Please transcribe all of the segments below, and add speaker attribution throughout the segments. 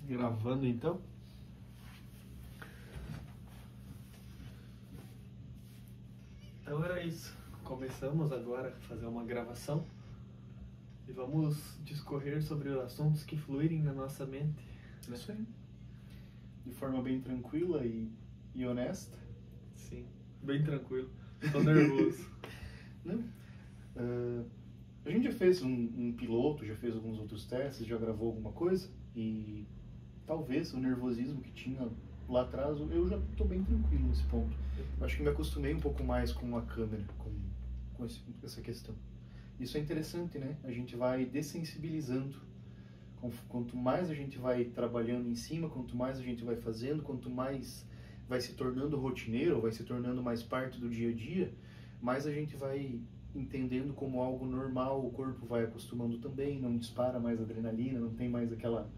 Speaker 1: Gravando então. Então era isso. Começamos agora a fazer uma gravação e vamos discorrer sobre os assuntos que fluírem na nossa mente.
Speaker 2: É isso aí. De forma bem tranquila e honesta.
Speaker 1: Sim, bem tranquilo. Tô nervoso.
Speaker 2: Não? A gente já fez um piloto, já fez alguns outros testes, já gravou alguma coisa e talvez o nervosismo que tinha lá atrás, eu já estou bem tranquilo nesse ponto. Eu acho que me acostumei um pouco mais com a câmera, com essa questão. Isso é interessante, né? A gente vai dessensibilizando. Quanto mais a gente vai trabalhando em cima, quanto mais a gente vai fazendo, quanto mais vai se tornando rotineiro, vai se tornando mais parte do dia a dia, mais a gente vai entendendo como algo normal, o corpo vai acostumando também, não dispara mais adrenalina, não tem mais aquela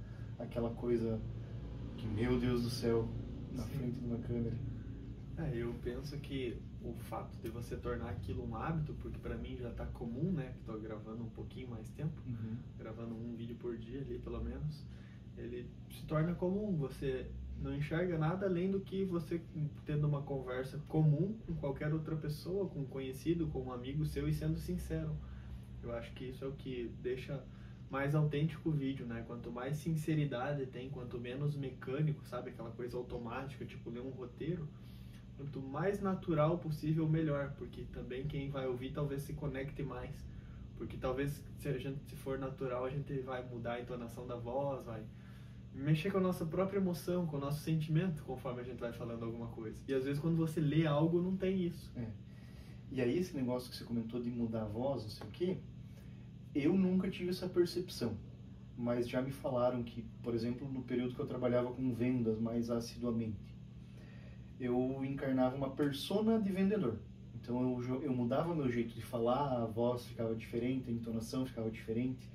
Speaker 2: coisa que, meu Deus do céu, na frente de uma câmera.
Speaker 1: Eu penso que o fato de você tornar aquilo um hábito, porque para mim já está comum, né, que estou gravando um pouquinho mais tempo, gravando um vídeo por dia ali pelo menos, ele se torna comum, você não enxerga nada além do que você tendo uma conversa comum com qualquer outra pessoa, com um conhecido, com um amigo seu e sendo sincero. Eu acho que isso é o que deixa mais autêntico o vídeo, né? Quanto mais sinceridade tem, quanto menos mecânico, sabe? Aquela coisa automática, tipo ler um roteiro, quanto mais natural possível, melhor, porque também quem vai ouvir talvez se conecte mais, porque talvez se for natural a gente vai mudar a entonação da voz, vai mexer com a nossa própria emoção, com o nosso sentimento, conforme a gente vai falando alguma coisa. E às vezes quando você lê algo, não tem isso.
Speaker 2: E aí esse negócio que você comentou de mudar a voz, não sei o quê, eu nunca tive essa percepção. Mas já me falaram que, por exemplo, no período que eu trabalhava com vendas mais assiduamente, eu encarnava uma persona de vendedor. Então eu mudava meu jeito de falar, a voz ficava diferente, a entonação ficava diferente.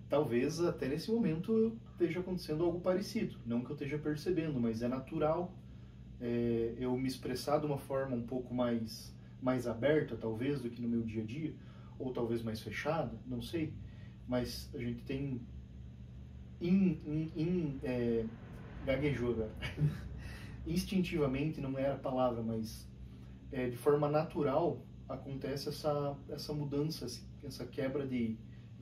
Speaker 2: Talvez até nesse momento esteja acontecendo algo parecido. Não que eu esteja percebendo, mas é natural eu me expressar de uma forma um pouco mais aberta, talvez, do que no meu dia a dia, ou talvez mais fechada, não sei. Mas a gente tem... gaguejou agora. Instintivamente, não era a palavra, mas de forma natural acontece essa mudança, essa quebra de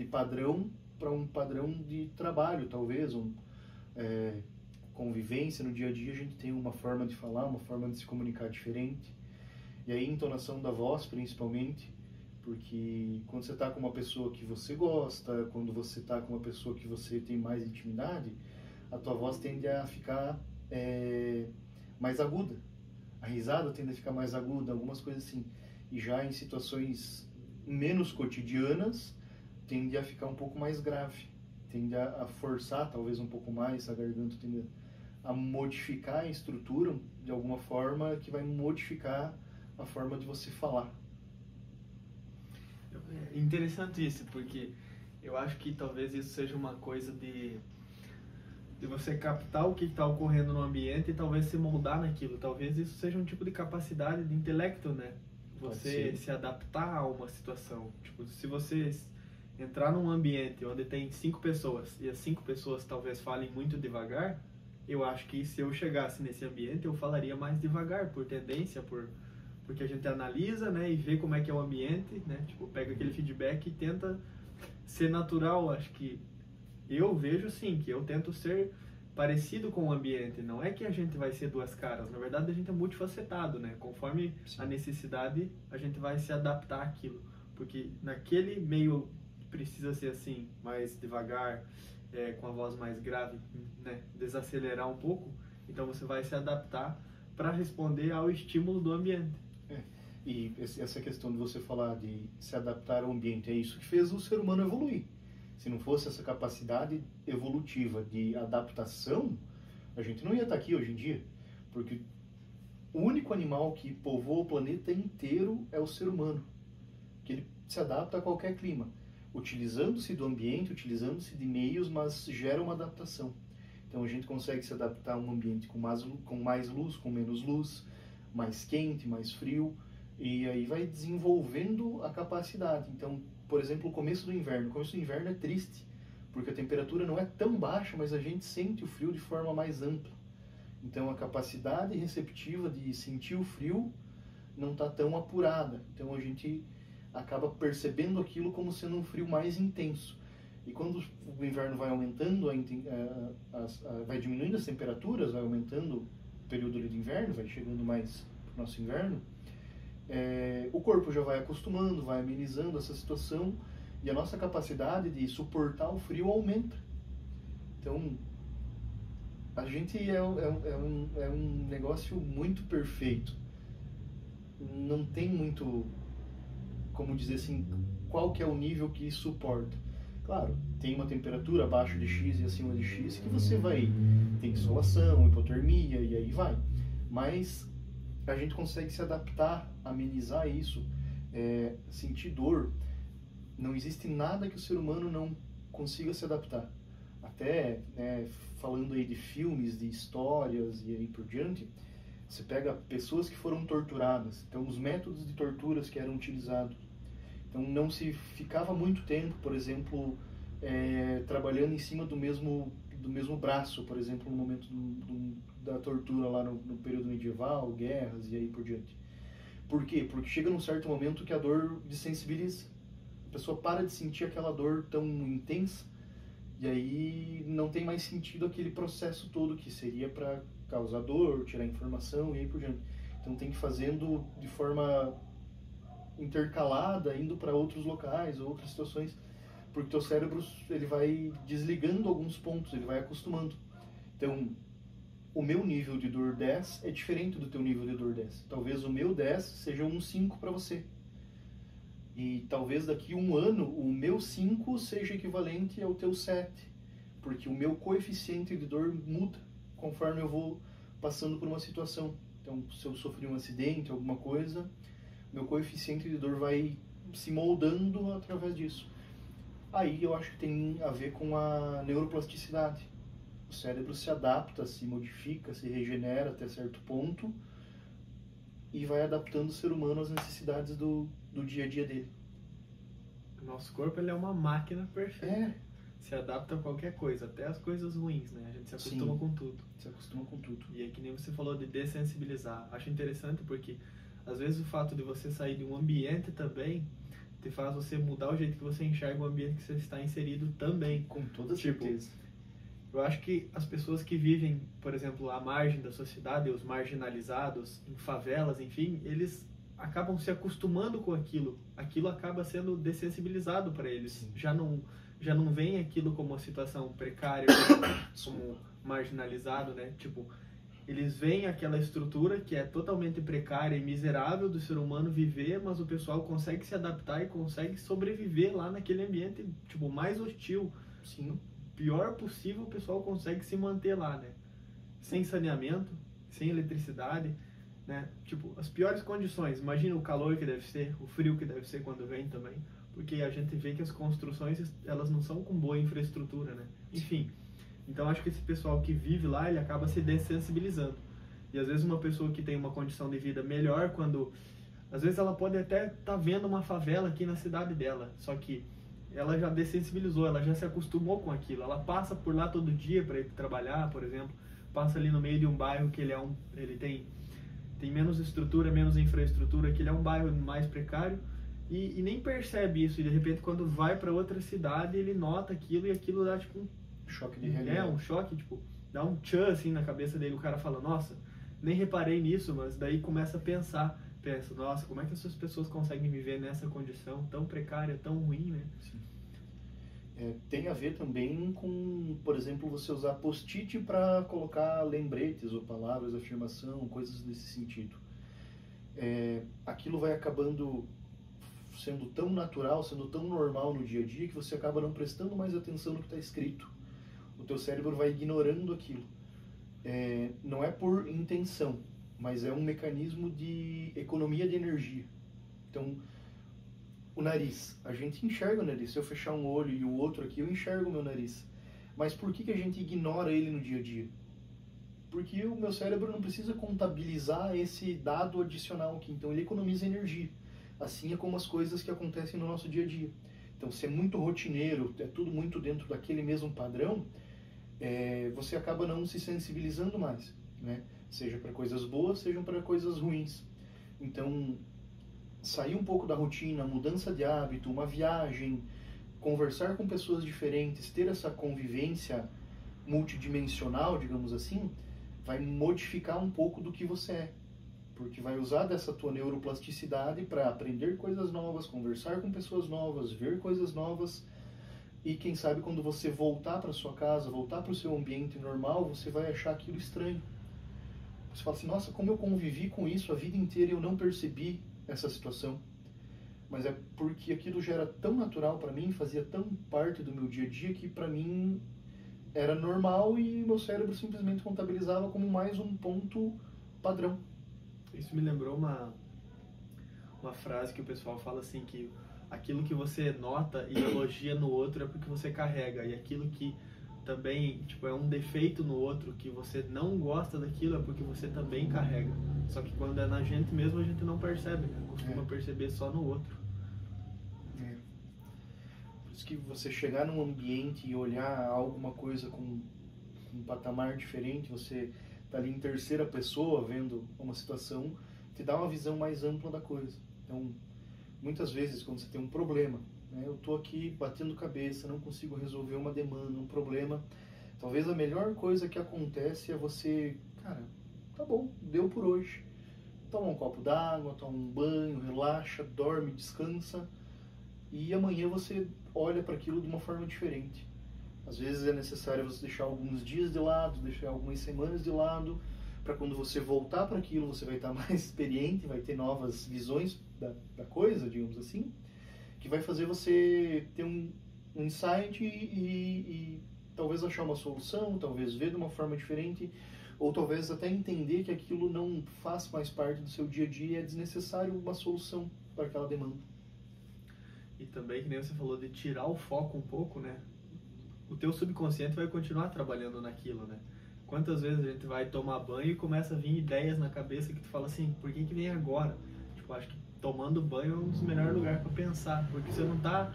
Speaker 2: padrão para um padrão de trabalho, talvez, convivência no dia a dia. A gente tem uma forma de falar, uma forma de se comunicar diferente. E aí, entonação da voz, principalmente, porque quando você está com uma pessoa que você gosta, quando você está com uma pessoa que você tem mais intimidade, a tua voz tende a ficar mais aguda. A risada tende a ficar mais aguda, algumas coisas assim. E já em situações menos cotidianas, tende a ficar um pouco mais grave, tende a forçar talvez um pouco mais a garganta, tende a modificar a estrutura de alguma forma que vai modificar a forma de você falar.
Speaker 1: É interessante isso, porque eu acho que talvez isso seja uma coisa de você captar o que está ocorrendo no ambiente e talvez se moldar naquilo. Talvez isso seja um tipo de capacidade de intelecto, né? Você se adaptar a uma situação. Tipo, se você entrar num ambiente onde tem 5 pessoas e as 5 pessoas talvez falem muito devagar, eu acho que se eu chegasse nesse ambiente eu falaria mais devagar, por tendência, porque a gente analisa, né, e vê como é que é o ambiente, né, tipo, pega aquele feedback e tenta ser natural. Acho que eu vejo sim, que eu tento ser parecido com o ambiente. Não é que a gente vai ser duas caras, na verdade a gente é multifacetado, né, conforme a necessidade a gente vai se adaptar àquilo, porque naquele meio precisa ser assim, mais devagar, com a voz mais grave, né, desacelerar um pouco, então você vai se adaptar para responder ao estímulo do ambiente.
Speaker 2: E essa questão de você falar de se adaptar ao ambiente, é isso que fez o ser humano evoluir. Se não fosse essa capacidade evolutiva de adaptação, a gente não ia estar aqui hoje em dia, porque o único animal que povoa o planeta inteiro é o ser humano, que ele se adapta a qualquer clima, utilizando-se do ambiente, utilizando-se de meios, mas gera uma adaptação. Então a gente consegue se adaptar a um ambiente com mais luz, com menos luz, mais quente, mais frio, e aí vai desenvolvendo a capacidade. Então, por exemplo, o começo do inverno é triste, porque a temperatura não é tão baixa, mas a gente sente o frio de forma mais ampla. Então a capacidade receptiva de sentir o frio não está tão apurada. Então a gente acaba percebendo aquilo como sendo um frio mais intenso. E quando o inverno vai aumentando, vai diminuindo as temperaturas, vai aumentando o período de inverno, vai chegando mais para o nosso inverno, o corpo já vai acostumando, vai amenizando essa situação e a nossa capacidade de suportar o frio aumenta. Então, a gente é um negócio muito perfeito. Não tem muito, como dizer assim, qual que é o nível que suporta. Claro, tem uma temperatura abaixo de X e acima de X que você vai ter insolação, hipotermia e aí vai. Mas a gente consegue se adaptar, amenizar isso, sentir dor. Não existe nada que o ser humano não consiga se adaptar. Até falando aí de filmes, de histórias e aí por diante, você pega pessoas que foram torturadas, então os métodos de torturas que eram utilizados. Então não se ficava muito tempo, por exemplo, trabalhando em cima do mesmo braço, por exemplo, no momento da tortura lá no período medieval, guerras e aí por diante. Por quê? Porque chega num certo momento que a dor desensibiliza. A pessoa para de sentir aquela dor tão intensa e aí não tem mais sentido aquele processo todo que seria para causar dor, tirar informação e aí por diante. Então tem que ir fazendo de forma intercalada, indo para outros locais, outras situações, porque o teu cérebro ele vai desligando alguns pontos, ele vai acostumando. Então, o meu nível de dor 10 é diferente do teu nível de dor 10. Talvez o meu 10 seja um 5 para você. E talvez daqui a um ano o meu 5 seja equivalente ao teu 7, porque o meu coeficiente de dor muda conforme eu vou passando por uma situação. Então, se eu sofri um acidente, alguma coisa, meu coeficiente de dor vai se moldando através disso. Aí eu acho que tem a ver com a neuroplasticidade. O cérebro se adapta, se modifica, se regenera até certo ponto e vai adaptando o ser humano às necessidades do dia a dia dele.
Speaker 1: O nosso corpo ele é uma máquina perfeita. Se adapta a qualquer coisa, até as coisas ruins, né? A gente se acostuma
Speaker 2: Sim,
Speaker 1: com tudo.
Speaker 2: Se acostuma com tudo.
Speaker 1: E é que nem você falou de dessensibilizar. Acho interessante porque às vezes o fato de você sair de um ambiente também te faz você mudar o jeito que você enxerga o ambiente que você está inserido também.
Speaker 2: Com toda certeza.
Speaker 1: Eu acho que as pessoas que vivem, por exemplo, à margem da sociedade, os marginalizados, em favelas, enfim, eles acabam se acostumando com aquilo. Aquilo acaba sendo dessensibilizado para eles.
Speaker 2: Sim.
Speaker 1: Já não veem aquilo como uma situação precária, como marginalizado, né? Tipo, eles veem aquela estrutura que é totalmente precária e miserável do ser humano viver, mas o pessoal consegue se adaptar e consegue sobreviver lá naquele ambiente, tipo, mais hostil.
Speaker 2: Sim.
Speaker 1: Pior possível, o pessoal consegue se manter lá, né? Sem saneamento, sem eletricidade, né? Tipo, as piores condições. Imagina o calor que deve ser, o frio que deve ser quando vem também, porque a gente vê que as construções, elas não são com boa infraestrutura, né? Enfim, então acho que esse pessoal que vive lá, ele acaba se dessensibilizando. E às vezes uma pessoa que tem uma condição de vida melhor, quando... Às vezes ela pode até estar vendo uma favela aqui na cidade dela, só que ela já dessensibilizou, ela já se acostumou com aquilo. Ela passa por lá todo dia para ir trabalhar, por exemplo, passa ali no meio de um bairro que ele tem menos estrutura, menos infraestrutura, que ele é um bairro mais precário e nem percebe isso. E de repente, quando vai para outra cidade, ele nota aquilo e aquilo dá tipo um
Speaker 2: choque de realidade.
Speaker 1: Um choque, tipo, dá um tchan assim na cabeça dele. O cara fala, nossa, nem reparei nisso, mas daí começa a pensar. Pensa, nossa, como é que essas pessoas conseguem viver nessa condição tão precária, tão ruim, né?
Speaker 2: Sim. Tem a ver também com, por exemplo, você usar post-it para colocar lembretes ou palavras de afirmação, coisas desse sentido. Aquilo vai acabando sendo tão natural, sendo tão normal no dia a dia que você acaba não prestando mais atenção no que está escrito. O teu cérebro vai ignorando aquilo. Não é por intenção, mas é um mecanismo de economia de energia. Então, o nariz, a gente enxerga o nariz. Se eu fechar um olho e o outro aqui, eu enxergo o meu nariz. Mas por que a gente ignora ele no dia a dia? Porque o meu cérebro não precisa contabilizar esse dado adicional aqui, então ele economiza energia. Assim é como as coisas que acontecem no nosso dia a dia. Então, se é muito rotineiro, é tudo muito dentro daquele mesmo padrão, você acaba não se sensibilizando mais, né? Seja para coisas boas, sejam para coisas ruins. Então, sair um pouco da rotina, mudança de hábito, uma viagem, conversar com pessoas diferentes, ter essa convivência multidimensional, digamos assim, vai modificar um pouco do que você é. Porque vai usar dessa tua neuroplasticidade para aprender coisas novas, conversar com pessoas novas, ver coisas novas. E quem sabe quando você voltar para sua casa, voltar para o seu ambiente normal, você vai achar aquilo estranho. Você fala assim, nossa, como eu convivi com isso a vida inteira e eu não percebi essa situação. Mas é porque aquilo já era tão natural para mim, fazia tão parte do meu dia a dia, que para mim era normal e meu cérebro simplesmente contabilizava como mais um ponto padrão.
Speaker 1: Isso me lembrou uma frase que o pessoal fala assim, que aquilo que você nota e elogia no outro é porque você carrega, e aquilo que também tipo, é um defeito no outro, que você não gosta daquilo, é porque você também carrega. Só que quando é na gente mesmo, a gente não percebe, né? Costuma perceber só no outro.
Speaker 2: Por isso que você chegar num ambiente e olhar alguma coisa com um patamar diferente, você tá ali em terceira pessoa vendo uma situação, te dá uma visão mais ampla da coisa. Então, muitas vezes, quando você tem um problema, né, eu tô aqui batendo cabeça, não consigo resolver uma demanda, um problema, talvez a melhor coisa que acontece é você, cara, tá bom, deu por hoje. Toma um copo d'água, toma um banho, relaxa, dorme, descansa, e amanhã você olha para aquilo de uma forma diferente. Às vezes é necessário você deixar alguns dias de lado, deixar algumas semanas de lado, para quando você voltar para aquilo, você vai estar mais experiente, vai ter novas visões da coisa, digamos assim, que vai fazer você ter um insight e talvez achar uma solução, talvez ver de uma forma diferente, ou talvez até entender que aquilo não faz mais parte do seu dia a dia e é desnecessário uma solução para aquela demanda.
Speaker 1: E também, que nem você falou, de tirar o foco um pouco, né? O teu subconsciente vai continuar trabalhando naquilo, né? Quantas vezes a gente vai tomar banho e começa a vir ideias na cabeça que tu fala assim, por que vem agora? Tipo, acho que tomando banho é um dos melhores lugares para pensar, porque você não tá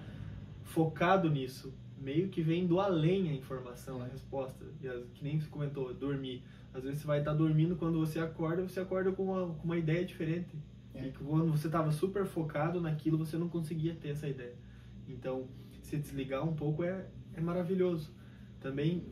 Speaker 1: focado nisso. Meio que vem do além a informação, a resposta. E que nem você comentou, dormir. Às vezes você vai estar dormindo, quando você acorda com uma ideia diferente. E quando você estava super focado naquilo, você não conseguia ter essa ideia. Então, se desligar um pouco é maravilhoso. Também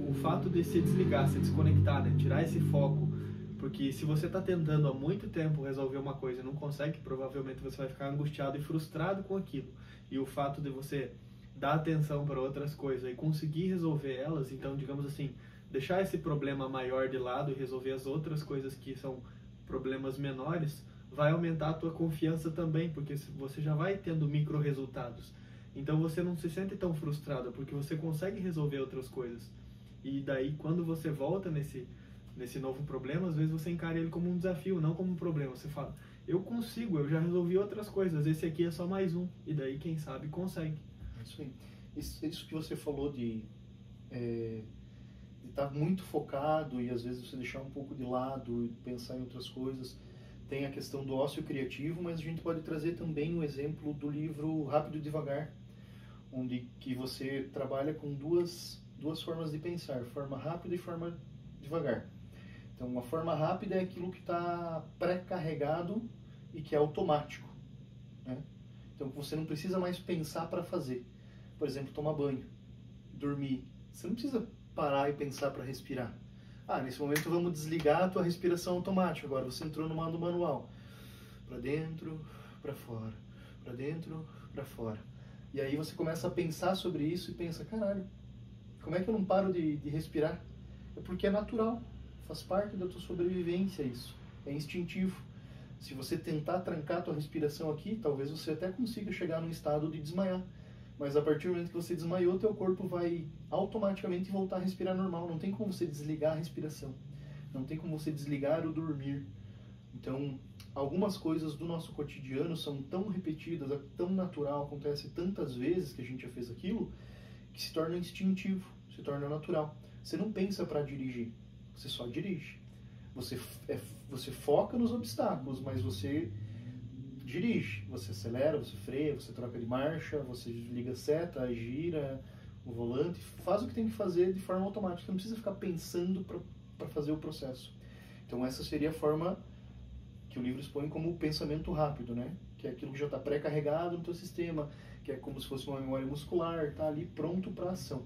Speaker 1: o fato de se desligar, se desconectar, né? Tirar esse foco. Porque se você está tentando há muito tempo resolver uma coisa e não consegue, provavelmente você vai ficar angustiado e frustrado com aquilo. E o fato de você dar atenção para outras coisas e conseguir resolver elas, então, digamos assim, deixar esse problema maior de lado e resolver as outras coisas que são problemas menores, vai aumentar a tua confiança também, porque você já vai tendo micro resultados. Então você não se sente tão frustrado, porque você consegue resolver outras coisas. E daí, quando você volta nesse novo problema, às vezes você encara ele como um desafio, não como um problema. Você fala, eu consigo, eu já resolvi outras coisas, esse aqui é só mais um. E daí, quem sabe, consegue.
Speaker 2: Isso aí. Isso que você falou de estar muito focado e às vezes você deixar um pouco de lado e pensar em outras coisas. Tem a questão do ócio criativo, mas a gente pode trazer também o exemplo do livro Rápido e Devagar, onde que você trabalha com duas formas de pensar, forma rápida e forma devagar. Então, uma forma rápida é aquilo que está pré-carregado e que é automático, né? Então, você não precisa mais pensar para fazer. Por exemplo, tomar banho, dormir. Você não precisa parar e pensar para respirar. Nesse momento vamos desligar a tua respiração automática. Agora você entrou no modo manual. Para dentro, para fora. Para dentro, para fora. E aí você começa a pensar sobre isso e pensa, caralho, como é que eu não paro de respirar? É porque é natural. Faz parte da tua sobrevivência isso. É instintivo. Se você tentar trancar a tua respiração aqui, talvez você até consiga chegar num estado de desmaiar. Mas a partir do momento que você desmaiou, teu corpo vai automaticamente voltar a respirar normal. Não tem como você desligar a respiração. Não tem como você desligar o dormir. Então, algumas coisas do nosso cotidiano são tão repetidas, é tão natural, acontece tantas vezes que a gente já fez aquilo, que se torna instintivo, se torna natural. Você não pensa para dirigir, você só dirige. Você foca nos obstáculos, mas você dirige. Você acelera, você freia, você troca de marcha, você liga a seta, gira o volante, faz o que tem que fazer de forma automática. Não precisa ficar pensando para fazer o processo. Então essa seria a forma que o livro expõe como o pensamento rápido, né? Que é aquilo que já está pré-carregado no teu sistema, que é como se fosse uma memória muscular, está ali pronto para ação.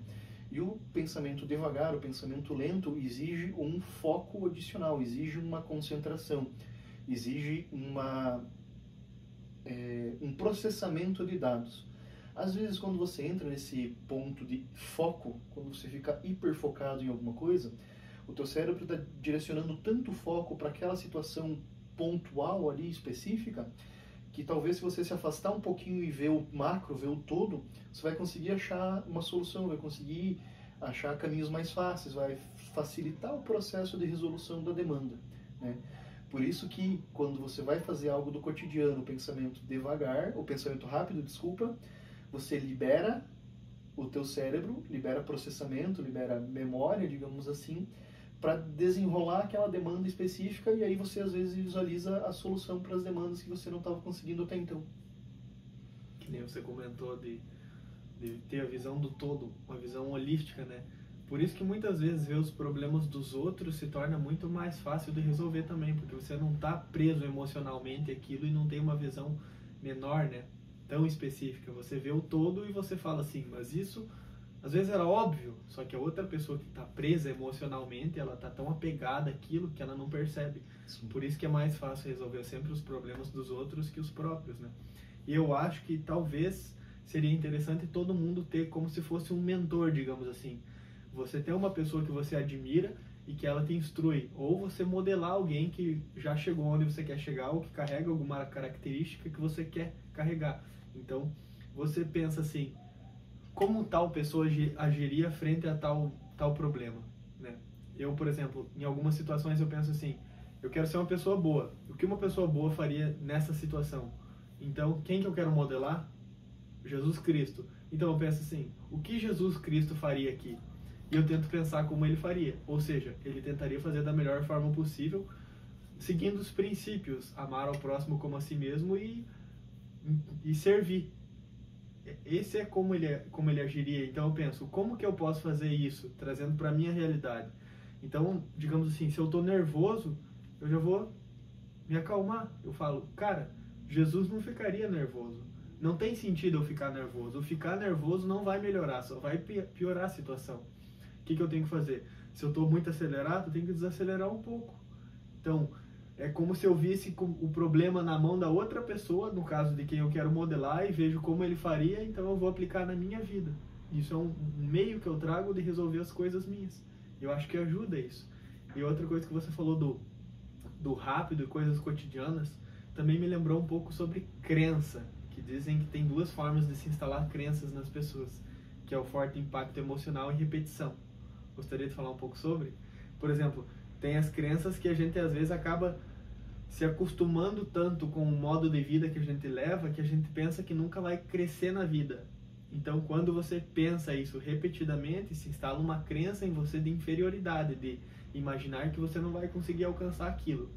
Speaker 2: E o pensamento devagar, o pensamento lento, exige um foco adicional, exige uma concentração, exige um processamento de dados. Às vezes, quando você entra nesse ponto de foco, quando você fica hiperfocado em alguma coisa, o teu cérebro está direcionando tanto foco para aquela situação pontual ali, específica, que talvez se você se afastar um pouquinho e ver o macro, ver o todo, você vai conseguir achar uma solução, vai conseguir achar caminhos mais fáceis, vai facilitar o processo de resolução da demanda, né? Por isso que quando você vai fazer algo do cotidiano, o pensamento devagar, o pensamento rápido, desculpa, você libera o teu cérebro, libera processamento, libera memória, digamos assim, para desenrolar aquela demanda específica, e aí você às vezes visualiza a solução para as demandas que você não estava conseguindo até então.
Speaker 1: Que nem você comentou de ter a visão do todo, uma visão holística, né? Por isso que muitas vezes ver os problemas dos outros se torna muito mais fácil de resolver também, porque você não está preso emocionalmente àquilo e não tem uma visão menor, né? Tão específica. Você vê o todo e você fala assim, mas isso às vezes era óbvio, só que a outra pessoa que está presa emocionalmente, ela está tão apegada àquilo que ela não percebe.
Speaker 2: Sim.
Speaker 1: Por isso que é mais fácil resolver sempre os problemas dos outros que os próprios, né? E eu acho que talvez seria interessante todo mundo ter como se fosse um mentor, digamos assim. Você ter uma pessoa que você admira e que ela te instrui, ou você modelar alguém que já chegou onde você quer chegar ou que carrega alguma característica que você quer carregar. Então, você pensa assim, como tal pessoa agiria frente a tal problema, né? Eu, por exemplo, em algumas situações eu penso assim, eu quero ser uma pessoa boa. O que uma pessoa boa faria nessa situação? Então, quem que eu quero modelar? Jesus Cristo. Então eu penso assim, o que Jesus Cristo faria aqui? E eu tento pensar como ele faria. Ou seja, ele tentaria fazer da melhor forma possível, seguindo os princípios, amar ao próximo como a si mesmo e servir. Esse é como ele agiria. Então eu penso, como que eu posso fazer isso, trazendo para a minha realidade? Então, digamos assim, se eu estou nervoso, eu já vou me acalmar. Eu falo, cara, Jesus não ficaria nervoso. Não tem sentido eu ficar nervoso. O ficar nervoso não vai melhorar, só vai piorar a situação. O que eu tenho que fazer? Se eu estou muito acelerado, eu tenho que desacelerar um pouco. Então, é como se eu visse o problema na mão da outra pessoa, no caso de quem eu quero modelar, e vejo como ele faria, então eu vou aplicar na minha vida. Isso é um meio que eu trago de resolver as coisas minhas. Eu acho que ajuda isso. E outra coisa que você falou do rápido e coisas cotidianas, também me lembrou um pouco sobre crença, que dizem que tem duas formas de se instalar crenças nas pessoas, que é o forte impacto emocional e repetição. Gostaria de falar um pouco sobre? Por exemplo, tem as crenças que a gente às vezes acaba se acostumando tanto com o modo de vida que a gente leva, que a gente pensa que nunca vai crescer na vida. Então, quando você pensa isso repetidamente, se instala uma crença em você de inferioridade, de imaginar que você não vai conseguir alcançar aquilo.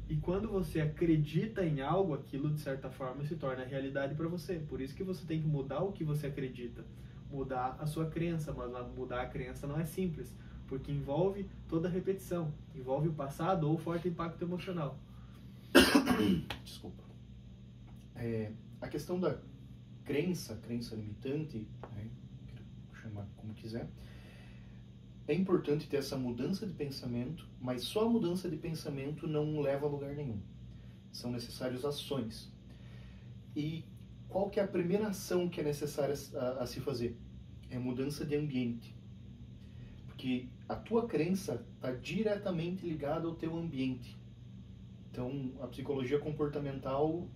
Speaker 1: E quando você acredita em algo, aquilo de certa forma se torna realidade para você. Por isso que você tem que mudar o que você acredita, mudar a sua crença, mas mudar a crença não é simples, porque envolve toda a repetição, envolve o passado ou o forte impacto emocional.
Speaker 2: Desculpa. A questão da crença limitante, né, chamar como quiser, é importante ter essa mudança de pensamento, mas só a mudança de pensamento não leva a lugar nenhum. São necessárias ações. E qual que é a primeira ação que é necessária a se fazer? É mudança de ambiente. Porque a tua crença está diretamente ligada ao teu ambiente. Então, a psicologia comportamental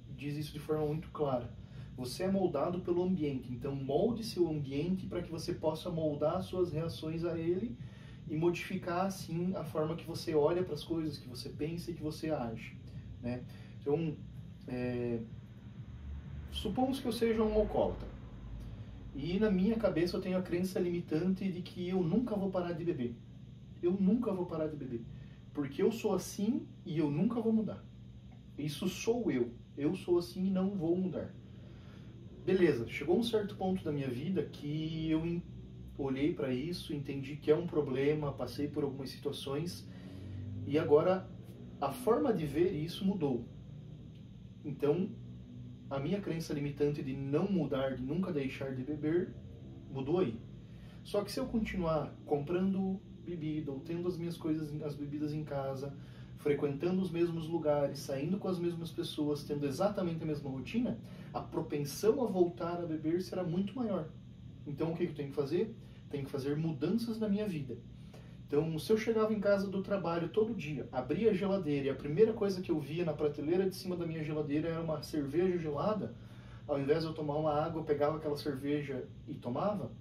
Speaker 2: diz isso de forma muito clara. Você é moldado pelo ambiente, então molde seu ambiente para que você possa moldar suas reações a ele e modificar, assim, a forma que você olha para as coisas, que você pensa e que você age, né? Então, supomos que eu seja um alcoólatra e na minha cabeça eu tenho a crença limitante de que eu nunca vou parar de beber. Eu nunca vou parar de beber, porque eu sou assim e eu nunca vou mudar. Isso sou eu. eu sou assim e não vou mudar. Beleza, chegou um certo ponto da minha vida que eu olhei para isso, entendi que é um problema, passei por algumas situações e agora a forma de ver isso mudou. Então, a minha crença limitante de não mudar, de nunca deixar de beber, mudou aí. Só que se eu continuar comprando bebida, ou tendo as minhas coisas, as bebidas em casa, frequentando os mesmos lugares, saindo com as mesmas pessoas, tendo exatamente a mesma rotina, a propensão a voltar a beber será muito maior. Então, o que eu tenho que fazer? Tenho que fazer mudanças na minha vida. Então, se eu chegava em casa do trabalho todo dia, abria a geladeira e a primeira coisa que eu via na prateleira de cima da minha geladeira era uma cerveja gelada, ao invés de eu tomar uma água, eu pegava aquela cerveja e tomava,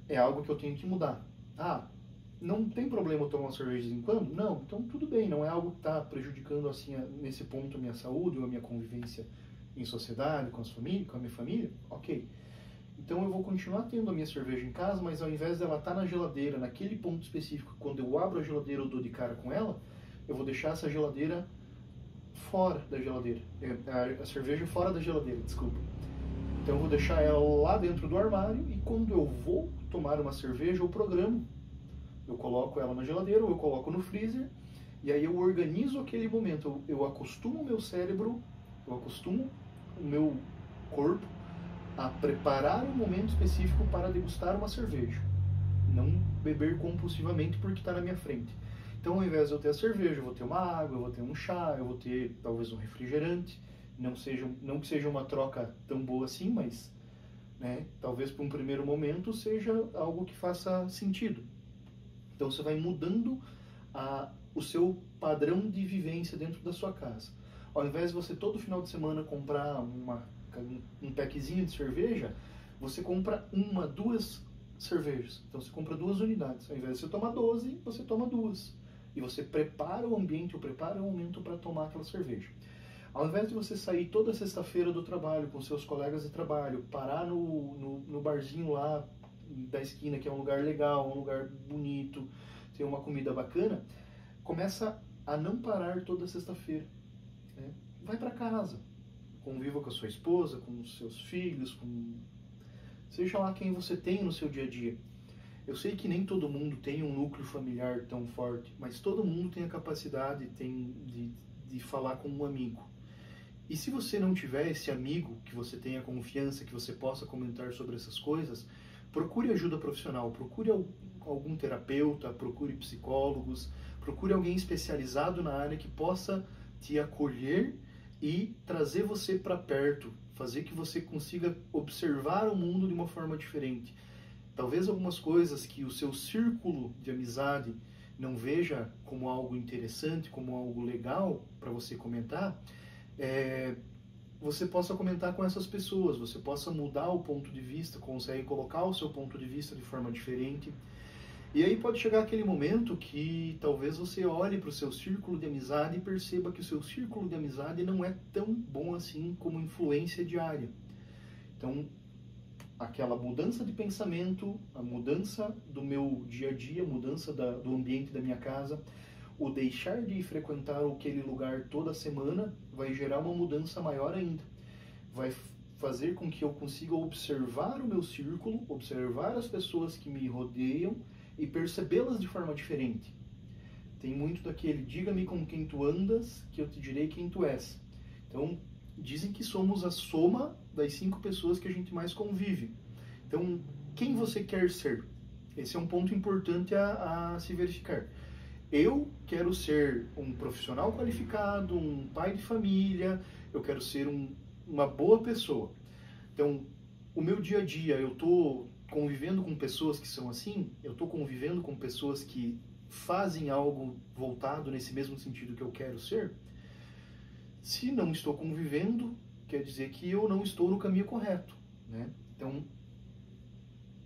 Speaker 2: é algo que eu tenho que mudar. Ah, não tem problema eu tomar uma cerveja de vez em quando? Não, então tudo bem, não é algo que está prejudicando assim, nesse ponto a minha saúde ou a minha convivência em sociedade, com a minha família? Ok. Então eu vou continuar tendo a minha cerveja em casa, mas ao invés dela estar na geladeira, naquele ponto específico, quando eu abro a geladeira eu dou de cara com ela, eu vou deixar essa geladeira fora da geladeira. A cerveja fora da geladeira, desculpa. Então eu vou deixar ela lá dentro do armário e quando eu vou tomar uma cerveja, eu programo. Eu coloco ela na geladeira ou eu coloco no freezer e aí eu organizo aquele momento. Eu acostumo o meu cérebro, eu acostumo o meu corpo a preparar um momento específico para degustar uma cerveja. Não beber compulsivamente porque está na minha frente. Então, ao invés de eu ter a cerveja, eu vou ter uma água, eu vou ter um chá, eu vou ter talvez um refrigerante. Não que seja uma troca tão boa assim, mas talvez para um primeiro momento seja algo que faça sentido. Então, você vai mudando o seu padrão de vivência dentro da sua casa. Ao invés de você todo final de semana comprar um packzinho de cerveja, você compra duas cervejas. Então você compra 2 unidades. Ao invés de você tomar 12, você toma 2. E você prepara o ambiente, ou prepara o momento para tomar aquela cerveja. Ao invés de você sair toda sexta-feira do trabalho com seus colegas de trabalho, parar no barzinho lá da esquina, que é um lugar legal, um lugar bonito, tem uma comida bacana, começa a não parar toda sexta-feira. Vai para casa. Conviva com a sua esposa, com os seus filhos, seja lá quem você tem no seu dia a dia. Eu sei que nem todo mundo tem um núcleo familiar tão forte, mas todo mundo tem a capacidade de falar com um amigo. E se você não tiver esse amigo, que você tenha confiança, que você possa comentar sobre essas coisas, procure ajuda profissional, procure algum terapeuta, procure psicólogos, procure alguém especializado na área que possa te acolher e trazer você para perto, fazer que você consiga observar o mundo de uma forma diferente. Talvez algumas coisas que o seu círculo de amizade não veja como algo interessante, como algo legal para você comentar, você possa comentar com essas pessoas, você possa mudar o ponto de vista, consegue colocar o seu ponto de vista de forma diferente. E aí pode chegar aquele momento que talvez você olhe para o seu círculo de amizade e perceba que o seu círculo de amizade não é tão bom assim como influência diária. Então, aquela mudança de pensamento, a mudança do meu dia a dia, a mudança do ambiente da minha casa, o deixar de frequentar aquele lugar toda semana vai gerar uma mudança maior ainda. Vai fazer com que eu consiga observar o meu círculo, observar as pessoas que me rodeiam e percebê-las de forma diferente. Tem muito daquele, diga-me com quem tu andas, que eu te direi quem tu és. Então, dizem que somos a soma das 5 pessoas que a gente mais convive. Então, quem você quer ser? Esse é um ponto importante a se verificar. Eu quero ser um profissional qualificado, um pai de família, eu quero ser uma boa pessoa. Então, o meu dia a dia, eu estou convivendo com pessoas que são assim, eu estou convivendo com pessoas que fazem algo voltado nesse mesmo sentido que eu quero ser. Se não estou convivendo, quer dizer que eu não estou no caminho correto, né? Então,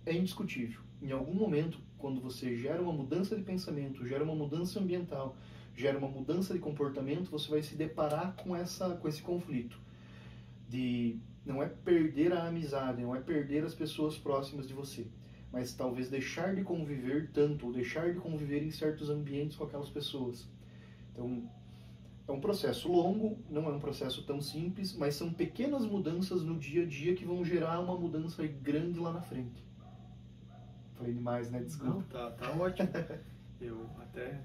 Speaker 2: é indiscutível. Em algum momento, quando você gera uma mudança de pensamento, gera uma mudança ambiental, gera uma mudança de comportamento, você vai se deparar com esse conflito de não é perder a amizade, não é perder as pessoas próximas de você, mas talvez deixar de conviver tanto, ou deixar de conviver em certos ambientes com aquelas pessoas. Então, É um processo longo, não é um processo tão simples, mas são pequenas mudanças no dia a dia que vão gerar uma mudança grande lá na frente. Falei demais, né? Desculpa.
Speaker 1: Não, tá ótimo. Eu até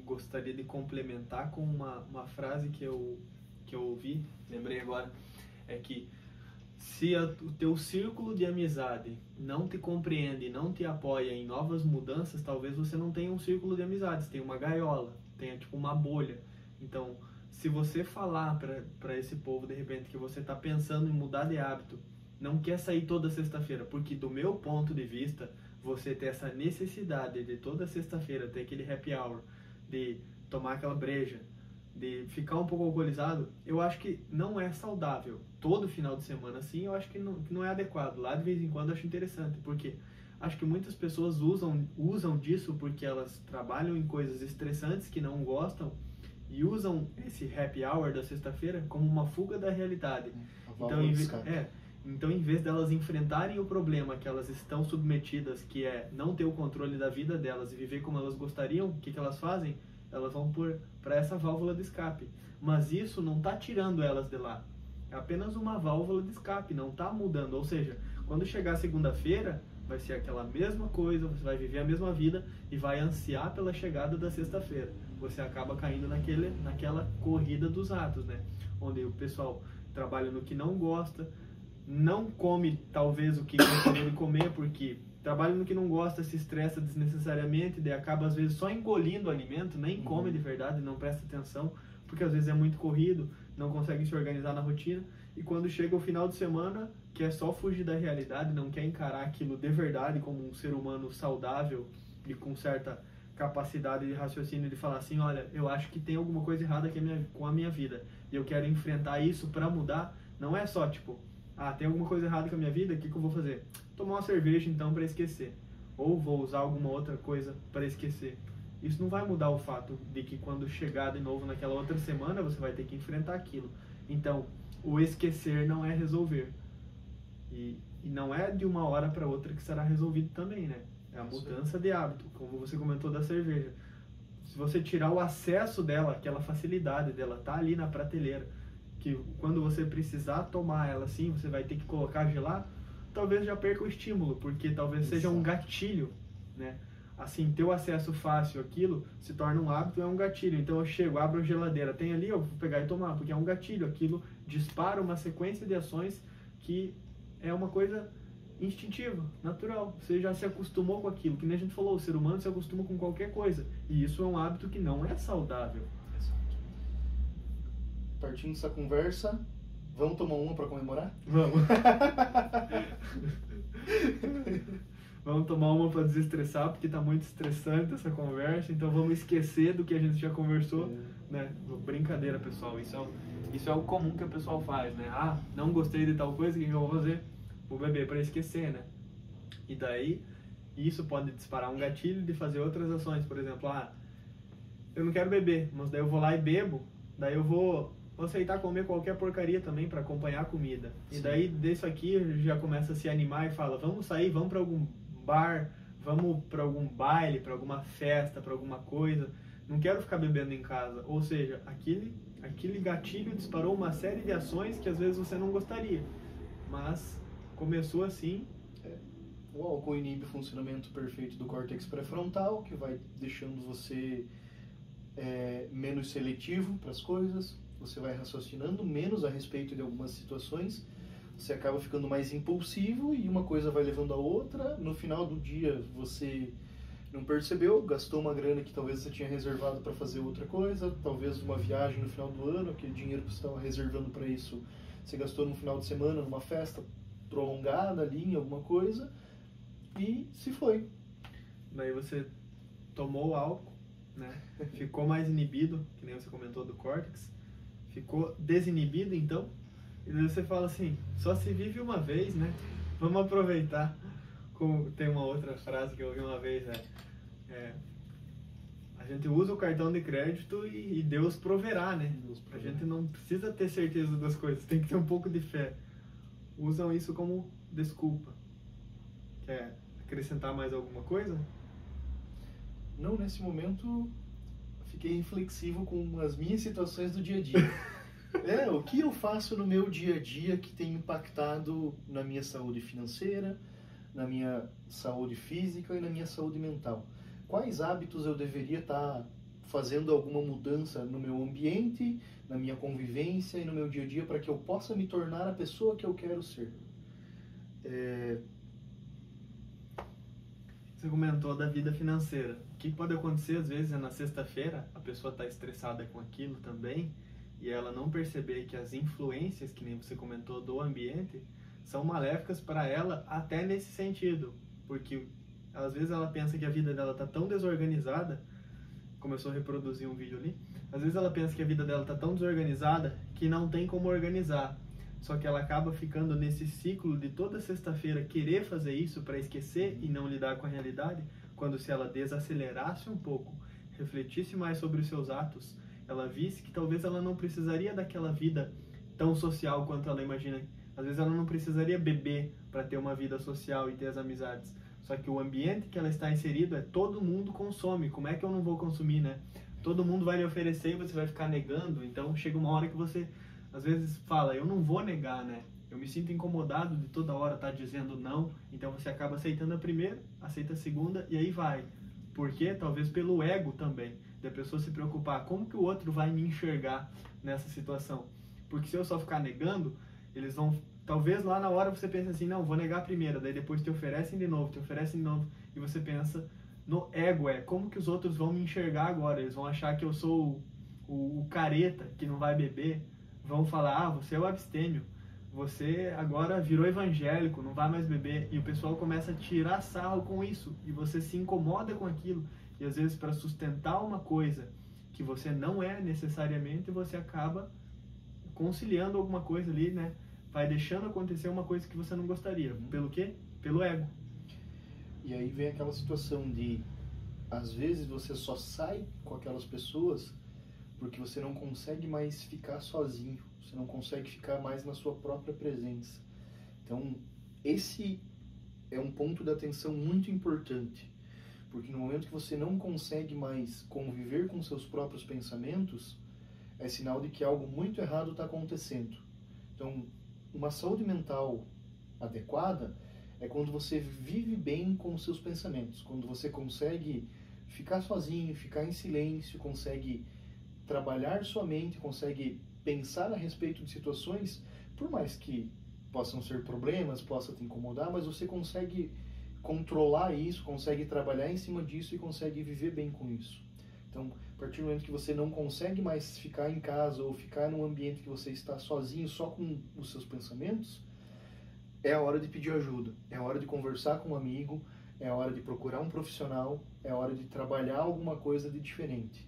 Speaker 1: gostaria de complementar com uma frase que eu ouvi, lembrei agora, é que se o teu círculo de amizade não te compreende, não te apoia em novas mudanças, talvez você não tenha um círculo de amizades, tenha uma gaiola, tenha tipo uma bolha. Então, se você falar para esse povo de repente que você está pensando em mudar de hábito, não quer sair toda sexta-feira, porque do meu ponto de vista, você ter essa necessidade de toda sexta-feira ter aquele happy hour, de tomar aquela breja, de ficar um pouco alcoolizado, eu acho que não é saudável. Todo final de semana assim, eu acho que não é adequado. Lá de vez em quando eu acho interessante, porque acho que muitas pessoas usam disso porque elas trabalham em coisas estressantes que não gostam e usam esse happy hour da sexta-feira como uma fuga da realidade. Então, em vez delas enfrentarem o problema que elas estão submetidas, que é não ter o controle da vida delas e viver como elas gostariam, o que elas fazem? Elas vão para essa válvula de escape. Mas isso não está tirando elas de lá. É apenas uma válvula de escape, não está mudando. Ou seja, quando chegar segunda-feira, vai ser aquela mesma coisa, você vai viver a mesma vida e vai ansiar pela chegada da sexta-feira. Você acaba caindo naquela corrida dos ratos, né? Onde o pessoal trabalha no que não gosta, não come talvez o que gostaria de comer, porque trabalha no que não gosta, se estressa desnecessariamente, daí acaba às vezes só engolindo o alimento, nem come de verdade, não presta atenção, porque às vezes é muito corrido, não consegue se organizar na rotina, e quando chega o final de semana, quer só fugir da realidade, não quer encarar aquilo de verdade como um ser humano saudável e com certa capacidade de raciocínio de falar assim, olha, eu acho que tem alguma coisa errada com a minha vida, e eu quero enfrentar isso para mudar. Não é só tipo, tem alguma coisa errada com a minha vida, o que eu vou fazer? Tomar uma cerveja então para esquecer, ou vou usar alguma outra coisa para esquecer. Isso não vai mudar o fato de que quando chegar de novo naquela outra semana, você vai ter que enfrentar aquilo. Então, o esquecer não é resolver. E não é de uma hora para outra que será resolvido também, né? É a mudança de hábito, como você comentou da cerveja. Se você tirar o acesso dela, aquela facilidade dela, tá ali na prateleira, que quando você precisar tomar ela assim, você vai ter que colocar gelar, talvez já perca o estímulo, porque talvez seja um gatilho, né? Assim, ter o acesso fácil àquilo se torna um hábito, é um gatilho. Então eu chego, abro a geladeira, tem ali, eu vou pegar e tomar, porque é um gatilho. Aquilo dispara uma sequência de ações que é uma coisa instintiva, natural. Você já se acostumou com aquilo, que nem a gente falou, o ser humano se acostuma com qualquer coisa. E isso é um hábito que não é saudável.
Speaker 2: Partindo dessa conversa, vamos tomar uma para comemorar?
Speaker 1: Vamos. Vamos tomar uma para desestressar, porque está muito estressante essa conversa, então vamos esquecer do que a gente já conversou, né? Brincadeira, pessoal, isso é o comum que o pessoal faz, né? Não gostei de tal coisa, o que eu vou fazer? Vou beber para esquecer, né? E daí, isso pode disparar um gatilho de fazer outras ações, por exemplo, eu não quero beber, mas daí eu vou lá e bebo, daí eu vou aceitar comer qualquer porcaria também para acompanhar a comida. Sim. E daí, disso aqui, já começa a se animar e fala, vamos sair, vamos para algum bar, vamos para algum baile, para alguma festa, para alguma coisa. Não quero ficar bebendo em casa. Ou seja, aquele gatilho disparou uma série de ações que às vezes você não gostaria. Mas começou assim.
Speaker 2: O álcool inibe o funcionamento perfeito do córtex pré-frontal, que vai deixando você menos seletivo para as coisas. Você vai raciocinando menos a respeito de algumas situações, você acaba ficando mais impulsivo e uma coisa vai levando a outra. No final do dia você não percebeu, gastou uma grana que talvez você tinha reservado para fazer outra coisa, talvez uma viagem no final do ano, aquele dinheiro que você estava reservando para isso, você gastou no final de semana, numa festa prolongada ali, em alguma coisa, e se foi.
Speaker 1: Daí você tomou o álcool, né? Ficou mais inibido, que nem você comentou do córtex, ficou desinibido então, e daí você fala assim, só se vive uma vez, né? Vamos aproveitar. Tem uma outra frase que eu ouvi uma vez, a gente usa o cartão de crédito e Deus proverá, né? A gente não precisa ter certeza das coisas, tem que ter um pouco de fé. Usam isso como desculpa. Quer acrescentar mais alguma coisa?
Speaker 2: Não, nesse momento fiquei reflexivo com as minhas situações do dia a dia. O que eu faço no meu dia a dia que tem impactado na minha saúde financeira, na minha saúde física e na minha saúde mental? Quais hábitos eu deveria estar fazendo alguma mudança no meu ambiente, na minha convivência e no meu dia a dia para que eu possa me tornar a pessoa que eu quero ser?
Speaker 1: Você comentou da vida financeira. O que pode acontecer às vezes é na sexta-feira, a pessoa está estressada com aquilo também, e ela não perceber que as influências, que nem você comentou, do ambiente, são maléficas para ela até nesse sentido. Porque às vezes ela pensa que a vida dela está tão desorganizada, começou a reproduzir um vídeo ali, às vezes ela pensa que a vida dela está tão desorganizada que não tem como organizar. Só que ela acaba ficando nesse ciclo de toda sexta-feira querer fazer isso para esquecer e não lidar com a realidade, quando se ela desacelerasse um pouco, refletisse mais sobre os seus atos, ela visse que talvez ela não precisaria daquela vida tão social quanto ela imagina. Às vezes ela não precisaria beber para ter uma vida social e ter as amizades. Só que o ambiente que ela está inserido é todo mundo consome. Como é que eu não vou consumir, né? Todo mundo vai lhe oferecer e você vai ficar negando. Então chega uma hora que você, às vezes, fala, eu não vou negar, né? Eu me sinto incomodado de toda hora estar dizendo não. Então você acaba aceitando a primeira, aceita a segunda e aí vai. Por quê? Talvez pelo ego também. Da pessoa se preocupar, como que o outro vai me enxergar nessa situação? Porque se eu só ficar negando, eles vão... Talvez lá na hora você pense assim, não, vou negar a primeira, daí depois te oferecem de novo, e você pensa no ego, como que os outros vão me enxergar agora? Eles vão achar que eu sou o careta, que não vai beber, vão falar, você é o abstêmio, você agora virou evangélico, não vai mais beber, e o pessoal começa a tirar sarro com isso, e você se incomoda com aquilo, e às vezes para sustentar uma coisa que você não é necessariamente, você acaba conciliando alguma coisa ali, né? Vai deixando acontecer uma coisa que você não gostaria. Pelo quê? Pelo ego.
Speaker 2: E aí vem aquela situação de, às vezes você só sai com aquelas pessoas porque você não consegue mais ficar sozinho, você não consegue ficar mais na sua própria presença. Então, esse é um ponto de atenção muito importante, porque no momento que você não consegue mais conviver com seus próprios pensamentos, é sinal de que algo muito errado está acontecendo. Então, uma saúde mental adequada é quando você vive bem com os seus pensamentos, quando você consegue ficar sozinho, ficar em silêncio, consegue trabalhar sua mente, consegue pensar a respeito de situações, por mais que possam ser problemas, possa te incomodar, mas você consegue controlar isso, consegue trabalhar em cima disso e consegue viver bem com isso. Então, a partir do momento que você não consegue mais ficar em casa ou ficar num ambiente que você está sozinho, só com os seus pensamentos, é a hora de pedir ajuda, é a hora de conversar com um amigo, é a hora de procurar um profissional, é a hora de trabalhar alguma coisa de diferente.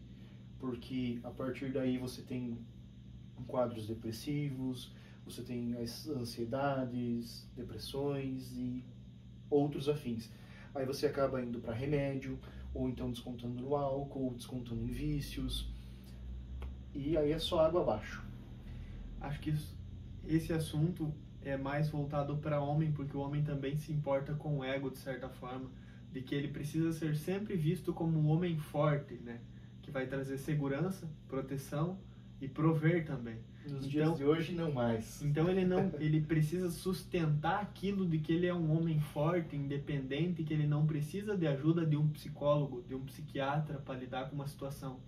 Speaker 2: Porque a partir daí você tem quadros depressivos, você tem as ansiedades, depressões e outros afins. Aí você acaba indo para remédio, ou então descontando no álcool, ou descontando em vícios, e aí é só água abaixo.
Speaker 1: Acho que esse assunto é mais voltado para homem, porque o homem também se importa com o ego, de certa forma, de que ele precisa ser sempre visto como um homem forte, né? Que vai trazer segurança, proteção e prover também.
Speaker 2: Nos dias de hoje, não mais.
Speaker 1: Então ele precisa sustentar aquilo de que ele é um homem forte, independente, que ele não precisa de ajuda de um psicólogo, de um psiquiatra para lidar com uma situação.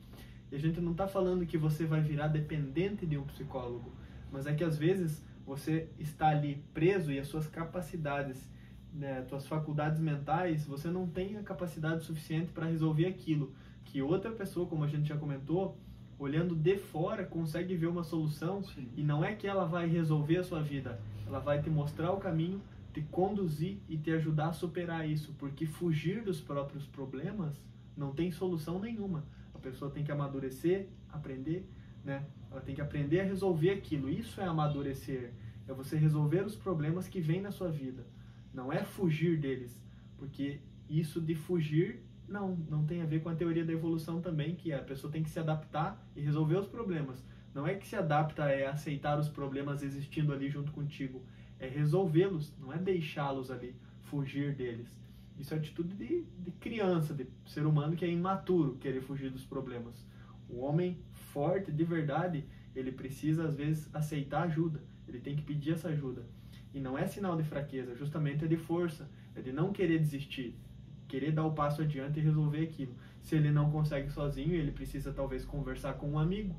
Speaker 1: E a gente não está falando que você vai virar dependente de um psicólogo, mas é que às vezes você está ali preso e as suas capacidades, né, suas faculdades mentais, você não tem a capacidade suficiente para resolver aquilo que outra pessoa, como a gente já comentou, olhando de fora, consegue ver uma solução.
Speaker 2: Sim.
Speaker 1: E não é que ela vai resolver a sua vida, ela vai te mostrar o caminho, te conduzir e te ajudar a superar isso, porque fugir dos próprios problemas não tem solução nenhuma. A pessoa tem que amadurecer, aprender, né? Ela tem que aprender a resolver aquilo. Isso é amadurecer, é você resolver os problemas que vêm na sua vida, não é fugir deles, porque isso de fugir não tem a ver com a teoria da evolução também, que a pessoa tem que se adaptar e resolver os problemas. Não é que se adapta é aceitar os problemas existindo ali junto contigo, é resolvê-los, não é deixá-los ali, fugir deles. Isso é atitude de criança, de ser humano que é imaturo, querer fugir dos problemas. O homem forte, de verdade, ele precisa, às vezes, aceitar ajuda. Ele tem que pedir essa ajuda. E não é sinal de fraqueza, justamente é de força. É de não querer desistir. Querer dar o passo adiante e resolver aquilo. Se ele não consegue sozinho, ele precisa, talvez, conversar com um amigo,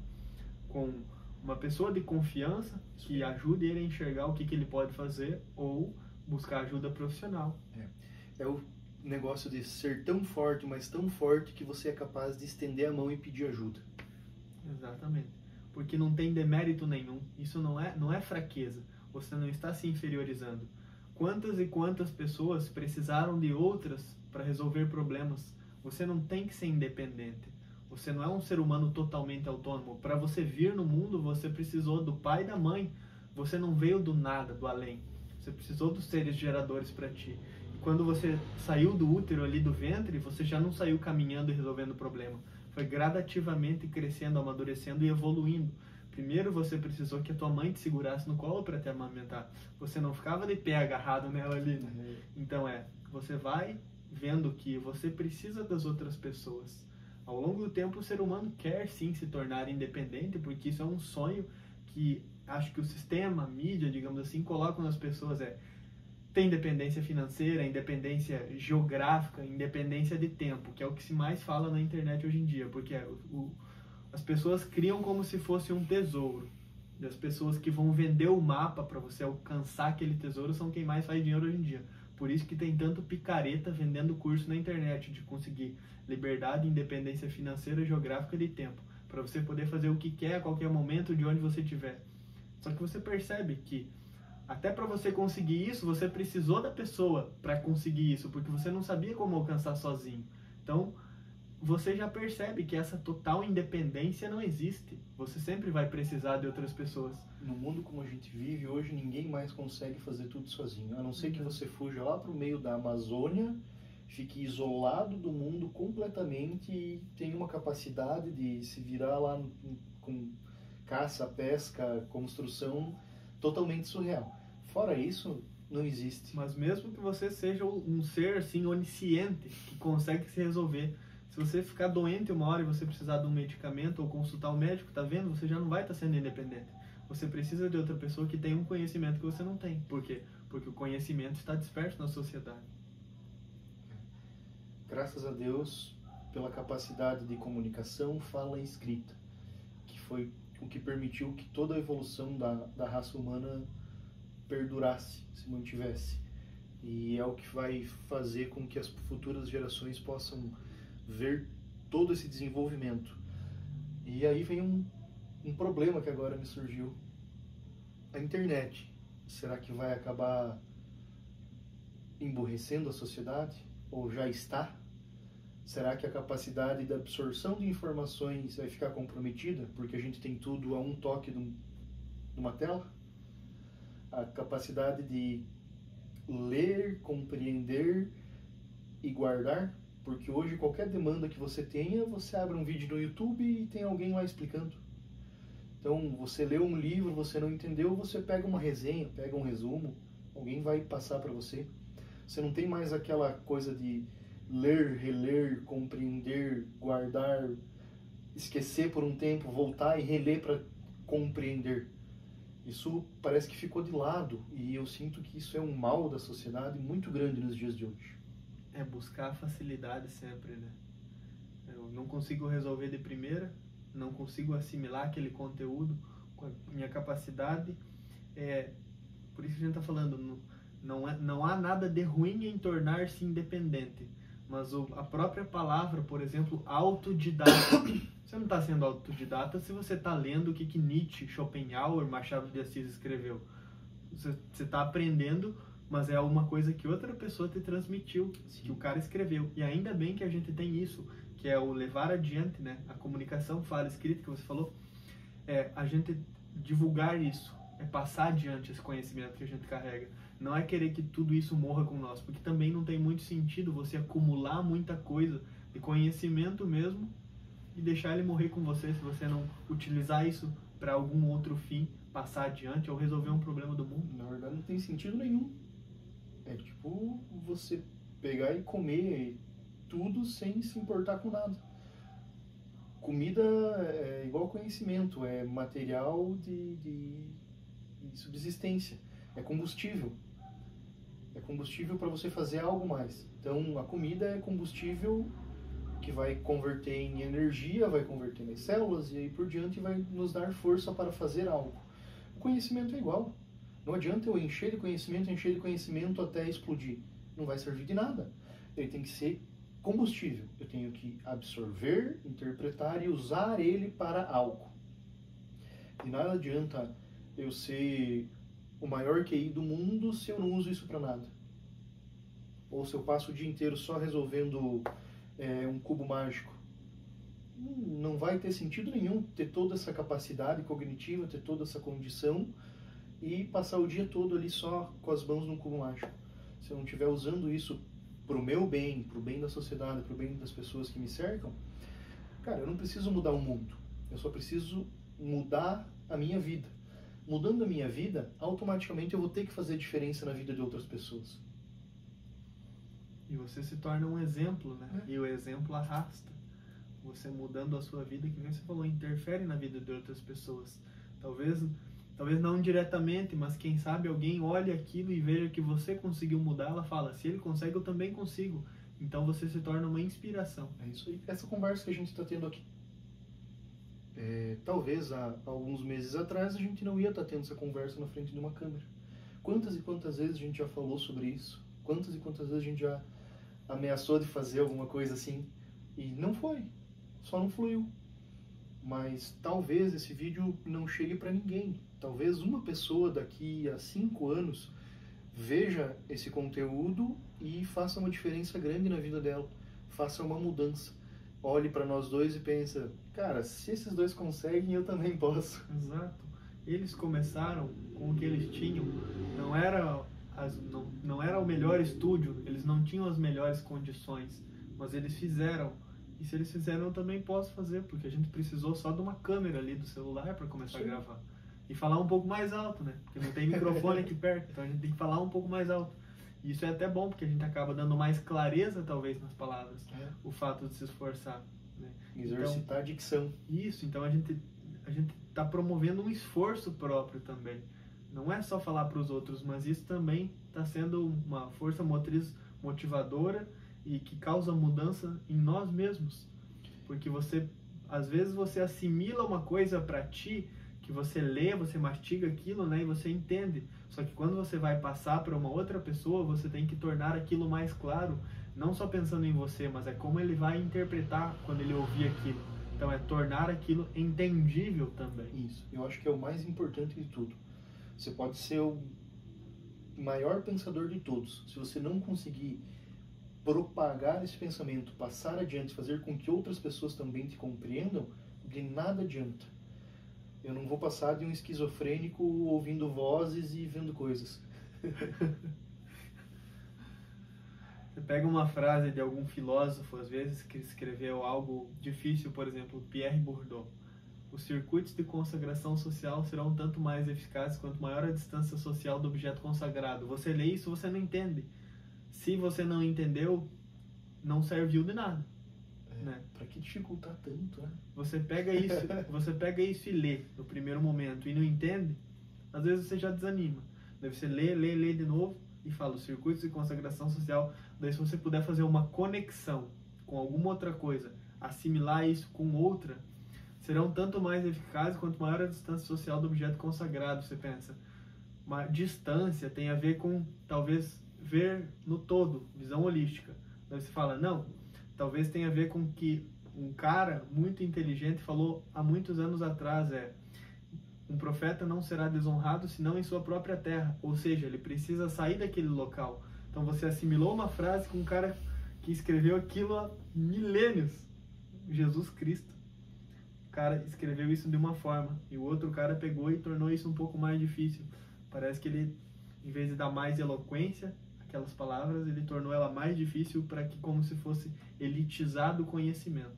Speaker 1: com uma pessoa de confiança que ajude ele a enxergar o que ele pode fazer ou buscar ajuda profissional.
Speaker 2: É o negócio de ser tão forte, mas tão forte que você é capaz de estender a mão e pedir ajuda.
Speaker 1: Exatamente. Porque não tem demérito nenhum. Isso não é fraqueza. Você não está se inferiorizando. Quantas e quantas pessoas precisaram de outras para resolver problemas? Você não tem que ser independente. Você não é um ser humano totalmente autônomo. Para você vir no mundo, você precisou do pai e da mãe. Você não veio do nada, do além. Você precisou dos seres geradores para ti. E quando você saiu do útero ali, do ventre, você já não saiu caminhando e resolvendo o problema. Foi gradativamente crescendo, amadurecendo e evoluindo. Primeiro você precisou que a tua mãe te segurasse no colo para te amamentar. Você não ficava de pé agarrado nela ali, né? Então você vai vendo que você precisa das outras pessoas. Ao longo do tempo o ser humano quer sim se tornar independente, porque isso é um sonho que acho que o sistema, a mídia, digamos assim, colocam nas pessoas. Tem independência financeira, independência geográfica, independência de tempo, que é o que se mais fala na internet hoje em dia, porque as pessoas criam como se fosse um tesouro. E as pessoas que vão vender o mapa para você alcançar aquele tesouro são quem mais faz dinheiro hoje em dia. Por isso que tem tanto picareta vendendo curso na internet de conseguir liberdade, independência financeira, geográfica e de tempo, para você poder fazer o que quer a qualquer momento, de onde você estiver. Só que você percebe que até para você conseguir isso, você precisou da pessoa para conseguir isso, porque você não sabia como alcançar sozinho. Então, você já percebe que essa total independência não existe. Você sempre vai precisar de outras pessoas.
Speaker 2: No mundo como a gente vive hoje, ninguém mais consegue fazer tudo sozinho. A não ser que você fuja lá para o meio da Amazônia, fique isolado do mundo completamente e tenha uma capacidade de se virar lá com caça, pesca, construção totalmente surreal. Fora isso, não existe.
Speaker 1: Mas mesmo que você seja um ser assim onisciente, que consegue se resolver, se você ficar doente uma hora e você precisar de um medicamento ou consultar o médico, tá vendo? Você já não vai estar sendo independente. Você precisa de outra pessoa que tem um conhecimento que você não tem. Por quê? Porque o conhecimento está disperso na sociedade.
Speaker 2: Graças a Deus pela capacidade de comunicação, fala e escrita, que foi o que permitiu que toda a evolução da raça humana perdurasse, se mantivesse. E é o que vai fazer com que as futuras gerações possam ver todo esse desenvolvimento. E aí vem um problema que agora me surgiu. A internet. Será que vai acabar emburrecendo a sociedade? Ou já está? Será que a capacidade da absorção de informações vai ficar comprometida? Porque a gente tem tudo a um toque de uma tela? A capacidade de ler, compreender e guardar? Porque hoje qualquer demanda que você tenha, você abre um vídeo no YouTube e tem alguém lá explicando. Então, você leu um livro, você não entendeu, você pega uma resenha, pega um resumo, alguém vai passar para você. Você não tem mais aquela coisa de ler, reler, compreender, guardar, esquecer por um tempo, voltar e reler para compreender. Isso parece que ficou de lado e eu sinto que isso é um mal da sociedade muito grande nos dias de hoje.
Speaker 1: É buscar a facilidade sempre, né? Eu não consigo resolver de primeira, não consigo assimilar aquele conteúdo com a minha capacidade. Por isso que a gente está falando, não há nada de ruim em tornar-se independente. Mas a própria palavra, por exemplo, autodidata. Você não está sendo autodidata se você está lendo o que Nietzsche, Schopenhauer, Machado de Assis escreveu. Você está aprendendo, mas é uma coisa que outra pessoa te transmitiu, que o cara escreveu. E ainda bem que a gente tem isso, que é o levar adiante, né? A comunicação, fala, escrita, que você falou. A gente divulgar isso, passar adiante esse conhecimento que a gente carrega. Não é querer que tudo isso morra com nós, porque também não tem muito sentido você acumular muita coisa de conhecimento mesmo e deixar ele morrer com você se você não utilizar isso para algum outro fim, passar adiante ou resolver um problema do mundo.
Speaker 2: Na verdade não tem sentido nenhum. É tipo você pegar e comer tudo sem se importar com nada. Comida é igual conhecimento, é material de subsistência, é combustível. É combustível para você fazer algo mais. Então, a comida é combustível que vai converter em energia, vai converter nas células e aí por diante vai nos dar força para fazer algo. O conhecimento é igual. Não adianta eu encher de conhecimento até explodir. Não vai servir de nada. Ele tem que ser combustível. Eu tenho que absorver, interpretar e usar ele para algo. E nada adianta eu ser o maior QI do mundo se eu não uso isso para nada. Ou se eu passo o dia inteiro só resolvendo um cubo mágico. Não vai ter sentido nenhum ter toda essa capacidade cognitiva, ter toda essa condição e passar o dia todo ali só com as mãos num cubo mágico. Se eu não estiver usando isso para o meu bem, para o bem da sociedade, para o bem das pessoas que me cercam, cara, eu não preciso mudar o mundo. Eu só preciso mudar a minha vida. Mudando a minha vida, automaticamente eu vou ter que fazer diferença na vida de outras pessoas.
Speaker 1: E você se torna um exemplo, né? E o exemplo arrasta. Você mudando a sua vida, que nem você falou, interfere na vida de outras pessoas. Talvez não diretamente, mas quem sabe alguém olhe aquilo e veja que você conseguiu mudar, ela fala, se ele consegue, eu também consigo. Então você se torna uma inspiração.
Speaker 2: É isso aí. Essa conversa que a gente está tendo aqui. Talvez há alguns meses atrás a gente não ia estar tendo essa conversa na frente de uma câmera. Quantas e quantas vezes a gente já falou sobre isso? Quantas e quantas vezes a gente já ameaçou de fazer alguma coisa assim? E não foi. Só não fluiu. Mas talvez esse vídeo não chegue para ninguém. Talvez uma pessoa daqui a 5 anos veja esse conteúdo e faça uma diferença grande na vida dela. Faça uma mudança. Olhe para nós dois e pensa, cara, se esses dois conseguem, eu também posso.
Speaker 1: Exato. Eles começaram com o que eles tinham. Não era o melhor estúdio, eles não tinham as melhores condições, mas eles fizeram. E se eles fizeram, eu também posso fazer, porque a gente precisou só de uma câmera ali do celular para começar a gravar. E falar um pouco mais alto, né? Porque não tem microfone aqui perto, então a gente tem que falar um pouco mais alto. E isso é até bom, porque a gente acaba dando mais clareza, talvez, nas palavras. O fato de se esforçar. Né?
Speaker 2: Exercitar então, a dicção.
Speaker 1: Isso, então a gente está promovendo um esforço próprio também. Não é só falar para os outros, mas isso também está sendo uma força motriz motivadora e que causa mudança em nós mesmos. Porque às vezes você assimila uma coisa para ti, que você lê, você mastiga aquilo, né, e você entende. Só que quando você vai passar para uma outra pessoa, você tem que tornar aquilo mais claro, não só pensando em você, mas é como ele vai interpretar quando ele ouvir aquilo. Então é tornar aquilo entendível também.
Speaker 2: Isso, eu acho que é o mais importante de tudo. Você pode ser o maior pensador de todos. Se você não conseguir propagar esse pensamento, passar adiante, fazer com que outras pessoas também te compreendam, de nada adianta. Eu não vou passar de um esquizofrênico ouvindo vozes e vendo coisas.
Speaker 1: Você pega uma frase de algum filósofo, às vezes, que escreveu algo difícil, por exemplo, Pierre Bourdieu. Os circuitos de consagração social serão tanto mais eficazes quanto maior a distância social do objeto consagrado. Você lê isso, você não entende. Se você não entendeu, não serviu de nada. Né?
Speaker 2: Para que dificultar tanto, né?
Speaker 1: Você pega isso e lê no primeiro momento e não entende, às vezes você já desanima. Daí você lê de novo e fala os circuitos de consagração social. Daí se você puder fazer uma conexão com alguma outra coisa, assimilar isso com outra, serão tanto mais eficazes quanto maior a distância social do objeto consagrado. Você pensa, uma distância tem a ver com talvez ver no todo, visão holística. Daí você fala, não, talvez tenha a ver com que um cara muito inteligente falou há muitos anos atrás, um profeta não será desonrado senão em sua própria terra, ou seja, ele precisa sair daquele local. Então você assimilou uma frase com um cara que escreveu aquilo há milênios, Jesus Cristo. O cara escreveu isso de uma forma e o outro cara pegou e tornou isso um pouco mais difícil. Parece que ele, em vez de dar mais eloquência aquelas palavras, ele tornou ela mais difícil para que como se fosse elitizado o conhecimento.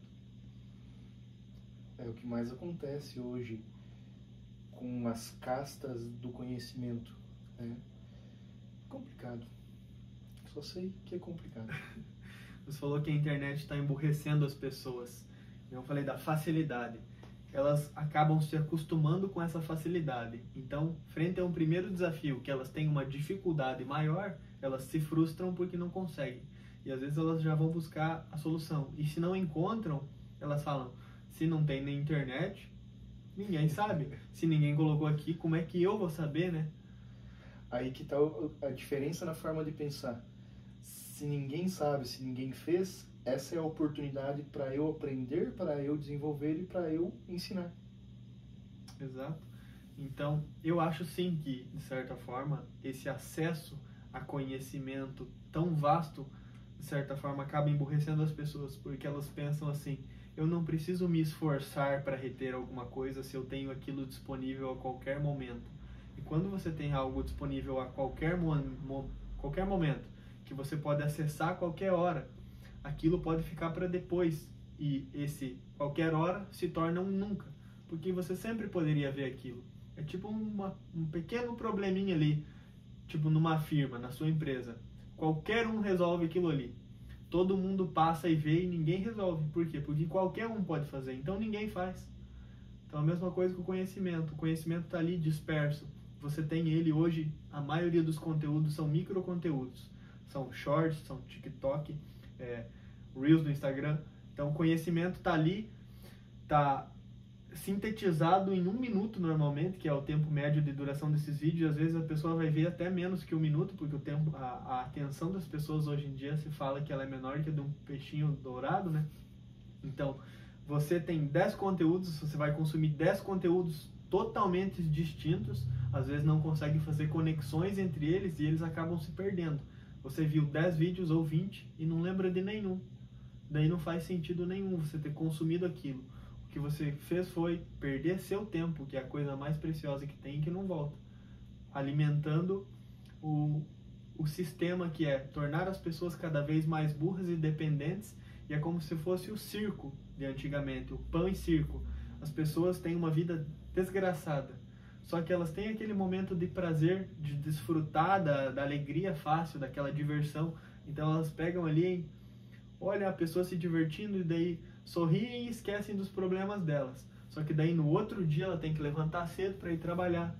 Speaker 2: É o que mais acontece hoje com as castas do conhecimento. É complicado. Só sei que é complicado.
Speaker 1: Você falou que a internet está emburrecendo as pessoas. eu falei da facilidade, elas acabam se acostumando com essa facilidade. Então, frente a um primeiro desafio que elas têm uma dificuldade maior, elas se frustram porque não conseguem. E às vezes elas já vão buscar a solução. E se não encontram, elas falam, se não tem na internet, ninguém sabe. Se ninguém colocou aqui, como é que eu vou saber, né?
Speaker 2: Aí que tá a diferença na forma de pensar. Se ninguém sabe, se ninguém fez, essa é a oportunidade para eu aprender, para eu desenvolver e para eu ensinar.
Speaker 1: Exato. Então, eu acho sim que, de certa forma, esse acesso a conhecimento tão vasto, de certa forma, acaba emburrecendo as pessoas, porque elas pensam assim, eu não preciso me esforçar para reter alguma coisa se eu tenho aquilo disponível a qualquer momento. E quando você tem algo disponível a qualquer momento, que você pode acessar a qualquer hora, aquilo pode ficar para depois. E esse qualquer hora se torna um nunca, porque você sempre poderia ver aquilo. É tipo um pequeno probleminha ali, tipo numa firma, na sua empresa. Qualquer um resolve aquilo ali. Todo mundo passa e vê e ninguém resolve. Por quê? Porque qualquer um pode fazer, então ninguém faz. Então a mesma coisa com o conhecimento. O conhecimento está ali disperso. Você tem ele hoje, a maioria dos conteúdos são microconteúdos. São shorts, são TikTok, Reels no Instagram. Então o conhecimento está ali, está sintetizado em 1 minuto normalmente, que é o tempo médio de duração desses vídeos. Às vezes a pessoa vai ver até menos que 1 minuto, porque a atenção das pessoas hoje em dia se fala que ela é menor que a de um peixinho dourado, né? Então, você tem 10 conteúdos, você vai consumir 10 conteúdos totalmente distintos, às vezes não consegue fazer conexões entre eles e eles acabam se perdendo. Você viu 10 vídeos ou 20 e não lembra de nenhum. Daí não faz sentido nenhum você ter consumido aquilo. O que você fez foi perder seu tempo, que é a coisa mais preciosa que tem e que não volta. Alimentando o sistema que é tornar as pessoas cada vez mais burras e dependentes, e é como se fosse o circo de antigamente, o pão e circo. As pessoas têm uma vida desgraçada, só que elas têm aquele momento de prazer, de desfrutar da alegria fácil, daquela diversão. Então elas pegam ali, olha a pessoa se divertindo e daí sorriem e esquecem dos problemas delas. Só que daí no outro dia ela tem que levantar cedo para ir trabalhar.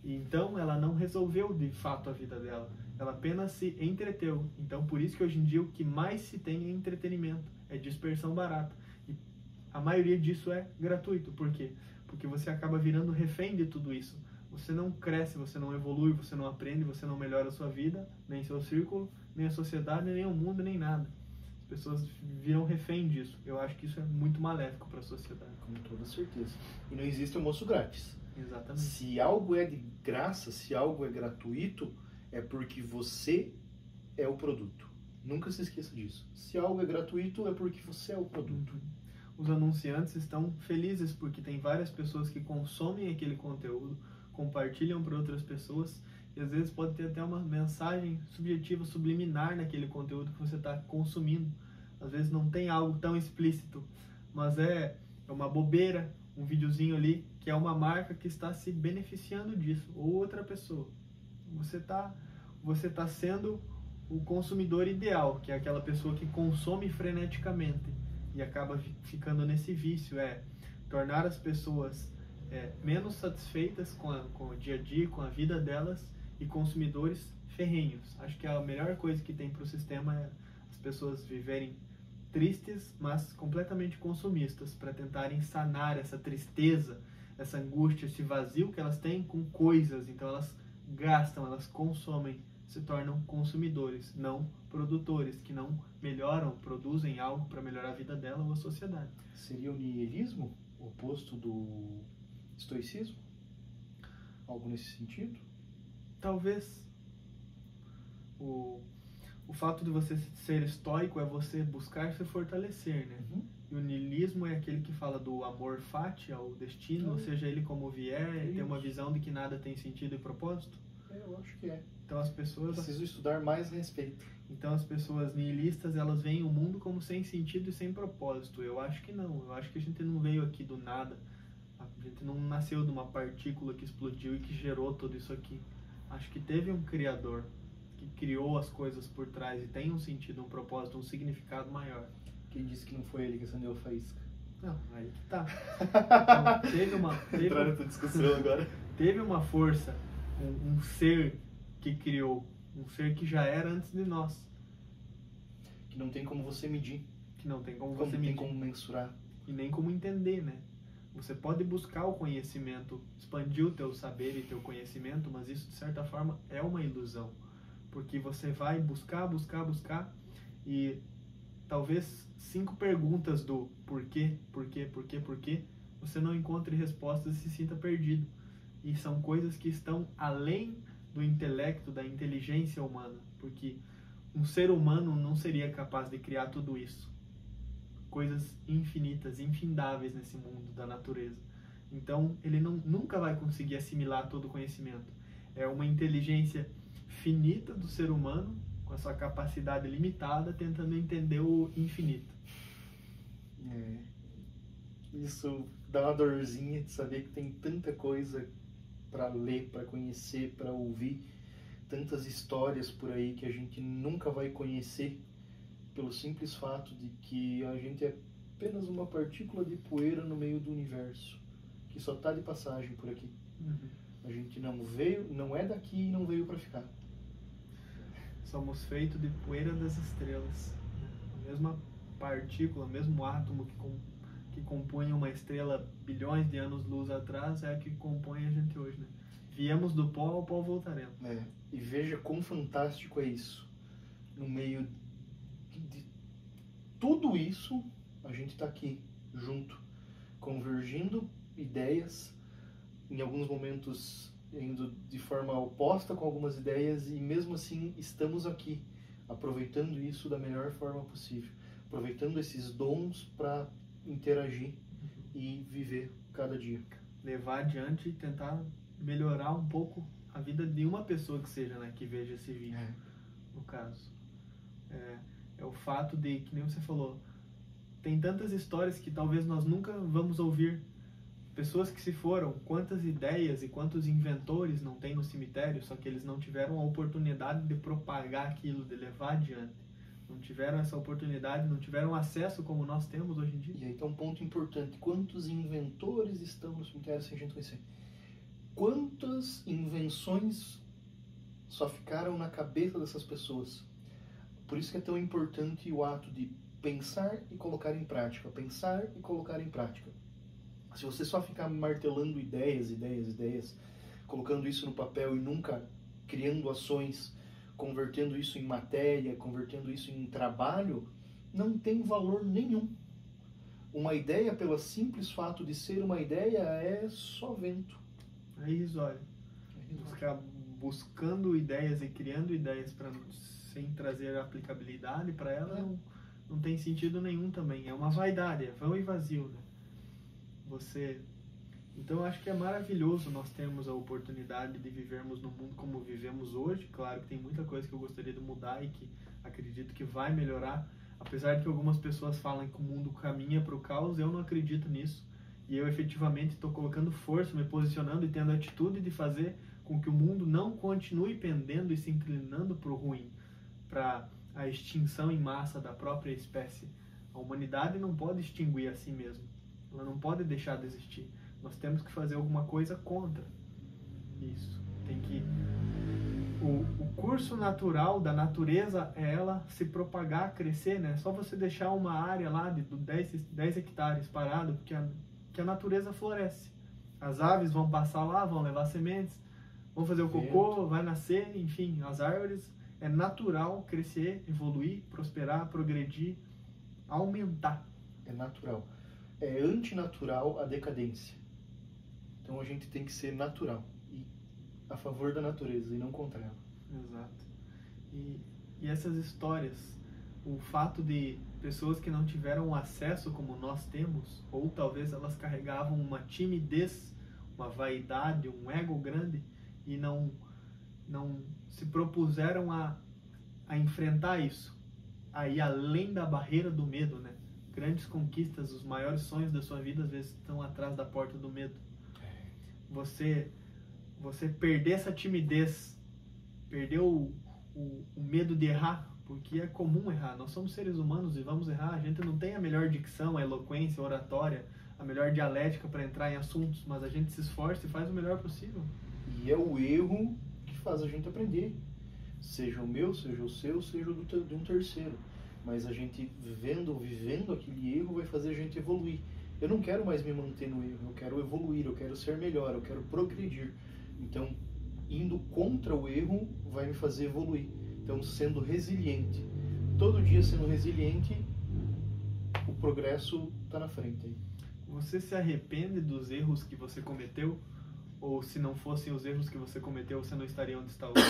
Speaker 1: E então ela não resolveu de fato a vida dela. Ela apenas se entreteu. Então por isso que hoje em dia o que mais se tem é entretenimento, é dispersão barata. E a maioria disso é gratuito. Por quê? Porque você acaba virando refém de tudo isso. Você não cresce, você não evolui, você não aprende, você não melhora a sua vida, nem seu círculo, nem a sociedade, nem o mundo, nem nada. As pessoas viram refém disso. Eu acho que isso é muito maléfico para a sociedade.
Speaker 2: Com toda certeza. E não existe almoço grátis.
Speaker 1: Exatamente.
Speaker 2: Se algo é de graça, se algo é gratuito, é porque você é o produto. Nunca se esqueça disso. Se algo é gratuito, é porque você é o produto.
Speaker 1: Os anunciantes estão felizes porque tem várias pessoas que consomem aquele conteúdo, compartilham para outras pessoas, e às vezes pode ter até uma mensagem subjetiva, subliminar naquele conteúdo que você está consumindo. Às vezes não tem algo tão explícito, mas é uma bobeira, um videozinho ali, que é uma marca que está se beneficiando disso, ou outra pessoa. Você tá sendo o consumidor ideal, que é aquela pessoa que consome freneticamente e acaba ficando nesse vício, tornar as pessoas menos satisfeitas com o dia a dia, com a vida delas, e consumidores ferrenhos. Acho que a melhor coisa que tem para o sistema é as pessoas viverem tristes, mas completamente consumistas, para tentarem sanar essa tristeza, essa angústia, esse vazio que elas têm com coisas. Então elas gastam, elas consomem, se tornam consumidores, não produtores, que não melhoram, produzem algo para melhorar a vida dela ou a sociedade.
Speaker 2: Seria o niilismo, o oposto do estoicismo? Algo nesse sentido?
Speaker 1: Talvez. O fato de você ser estoico é você buscar se fortalecer, né?
Speaker 2: Uhum.
Speaker 1: E o niilismo é aquele que fala do amor fati, ao destino, ou seja, ele como vier, ele tem uma visão de que nada tem sentido e propósito.
Speaker 2: Eu acho que é.
Speaker 1: Então as pessoas...
Speaker 2: Preciso estudar mais a respeito.
Speaker 1: Então as pessoas niilistas, elas veem o mundo como sem sentido e sem propósito. Eu acho que não. Eu acho que a gente não veio aqui do nada. A gente não nasceu de uma partícula que explodiu e que gerou tudo isso aqui. Acho que teve um criador que criou as coisas por trás e tem um sentido, um propósito, um significado maior.
Speaker 2: Quem disse que não foi ele que acendeu a faísca?
Speaker 1: Não, aí que tá. Então,
Speaker 2: Entrar nessa discussão agora.
Speaker 1: Teve uma força, um ser que criou, um ser que já era antes de nós.
Speaker 2: Que não tem como você medir.
Speaker 1: Que não tem como
Speaker 2: Como
Speaker 1: você
Speaker 2: tem
Speaker 1: medir.
Speaker 2: como mensurar.
Speaker 1: E nem como entender, né? Você pode buscar o conhecimento, expandir o teu saber e teu conhecimento, mas isso, de certa forma, é uma ilusão. Porque você vai buscar e talvez 5 perguntas do porquê, você não encontre respostas e se sinta perdido. E são coisas que estão além do intelecto, da inteligência humana. Porque um ser humano não seria capaz de criar tudo isso. Coisas infinitas, infindáveis nesse mundo da natureza. Então, ele nunca vai conseguir assimilar todo o conhecimento. É uma inteligência finita do ser humano, com a sua capacidade limitada, tentando entender o infinito.
Speaker 2: Isso dá uma dorzinha de saber que tem tanta coisa para ler, para conhecer, para ouvir, tantas histórias por aí que a gente nunca vai conhecer, pelo simples fato de que a gente é apenas uma partícula de poeira no meio do universo, que só está de passagem por aqui. A gente não é daqui e não veio para ficar.
Speaker 1: Somos feitos de poeira das estrelas. A mesma partícula, o mesmo átomo que compõe uma estrela bilhões de anos-luz atrás é a que compõe a gente hoje, né? Viemos do pó, ao pó voltaremos.
Speaker 2: E veja quão fantástico é isso. No meio de tudo isso, a gente está aqui, junto, convergindo ideias, em alguns momentos indo de forma oposta com algumas ideias, e mesmo assim estamos aqui, aproveitando isso da melhor forma possível, aproveitando esses dons para interagir e viver cada dia.
Speaker 1: Levar adiante e tentar melhorar um pouco a vida de uma pessoa que seja, né, que veja esse vídeo, no caso. É o fato de, que nem você falou, tem tantas histórias que talvez nós nunca vamos ouvir. Pessoas que se foram, quantas ideias e quantos inventores não tem no cemitério, só que eles não tiveram a oportunidade de propagar aquilo, de levar adiante. Não tiveram essa oportunidade, não tiveram acesso como nós temos hoje em dia.
Speaker 2: E aí está um ponto importante. Quantos inventores estão no cemitério sem a gente conhecer? Quantas invenções só ficaram na cabeça dessas pessoas? Por isso que é tão importante o ato de pensar e colocar em prática. Pensar e colocar em prática. Se você só ficar martelando ideias, colocando isso no papel e nunca criando ações, convertendo isso em matéria, convertendo isso em trabalho, não tem valor nenhum. Uma ideia, pelo simples fato de ser uma ideia, é só vento.
Speaker 1: É irrisório. Ficar buscando ideias e criando ideias sem trazer aplicabilidade para ela não tem sentido nenhum também. É uma vaidade, é vão e vazio, né? Então eu acho que é maravilhoso nós termos a oportunidade de vivermos no mundo como vivemos hoje. Claro que tem muita coisa que eu gostaria de mudar e que acredito que vai melhorar. Apesar de que algumas pessoas falam que o mundo caminha para o caos, eu não acredito nisso. E eu efetivamente estou colocando força, me posicionando e tendo a atitude de fazer com que o mundo não continue pendendo e se inclinando para o ruim, para a extinção em massa da própria espécie. A humanidade não pode extinguir a si mesma. Ela não pode deixar de existir. Nós temos que fazer alguma coisa contra isso. O curso natural da natureza é ela se propagar, crescer, né? Só você deixar uma área lá de 10 hectares parado, que a natureza floresce. As aves vão passar lá, vão levar sementes, vão fazer o cocô, vai nascer, enfim, as árvores. É natural crescer, evoluir, prosperar, progredir, aumentar.
Speaker 2: É natural. É antinatural a decadência. Então a gente tem que ser natural e a favor da natureza e não contra ela.
Speaker 1: Exato. E essas histórias, o fato de pessoas que não tiveram acesso como nós temos, ou talvez elas carregavam uma timidez, uma vaidade, um ego grande e não se propuseram a enfrentar isso, a ir além da barreira do medo, né? Grandes conquistas, os maiores sonhos da sua vida às vezes estão atrás da porta do medo. Você perder essa timidez, perder o medo de errar, porque é comum errar. Nós somos seres humanos e vamos errar. A gente não tem a melhor dicção, a eloquência, a oratória, a melhor dialética para entrar em assuntos, mas a gente se esforça e faz o melhor possível.
Speaker 2: E é o erro que faz a gente aprender. Seja o meu, seja o seu, seja o de um terceiro. Mas a gente vivendo aquele erro vai fazer a gente evoluir. Eu não quero mais me manter no erro, eu quero evoluir, eu quero ser melhor, eu quero progredir. Então, indo contra o erro vai me fazer evoluir. Então, sendo resiliente. Todo dia sendo resiliente, o progresso está na frente.
Speaker 1: Você se arrepende dos erros que você cometeu? Ou se não fossem os erros que você cometeu, você não estaria onde está hoje?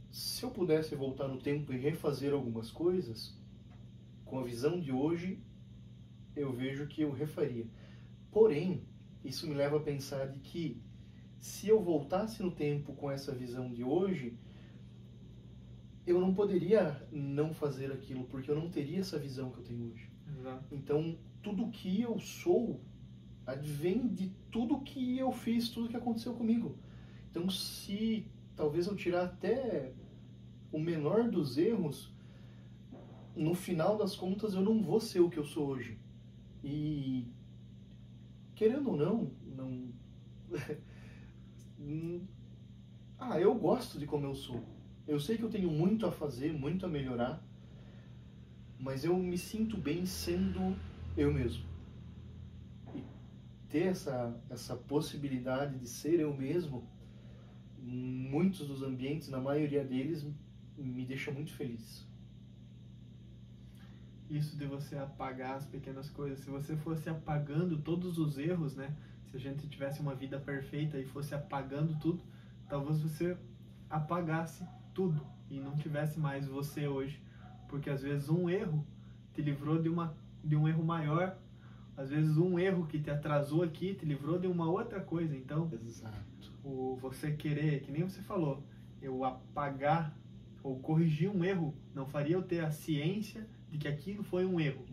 Speaker 2: Se eu pudesse voltar no tempo e refazer algumas coisas, com a visão de hoje, eu vejo que eu refaria. Porém, isso me leva a pensar de que se eu voltasse no tempo com essa visão de hoje, eu não poderia não fazer aquilo, porque eu não teria essa visão que eu tenho hoje.
Speaker 1: Exato.
Speaker 2: Então, tudo que eu sou advém de tudo que eu fiz, tudo que aconteceu comigo. Então, se talvez eu tirar até o menor dos erros, no final das contas eu não vou ser o que eu sou hoje. E querendo ou não eu gosto de como eu sou. Eu sei que eu tenho muito a fazer, muito a melhorar, mas eu me sinto bem sendo eu mesmo. E ter essa possibilidade de ser eu mesmo, muitos dos ambientes, na maioria deles, me deixa muito feliz.
Speaker 1: Isso de você apagar as pequenas coisas. Se você fosse apagando todos os erros, né? Se a gente tivesse uma vida perfeita e fosse apagando tudo, talvez você apagasse tudo e não tivesse mais você hoje. Porque às vezes um erro te livrou de um erro maior. Às vezes um erro que te atrasou aqui te livrou de uma outra coisa. Então,
Speaker 2: Exato.
Speaker 1: Você querer, que nem você falou, eu apagar ou corrigir um erro, não faria eu ter a ciência de que aquilo foi um erro.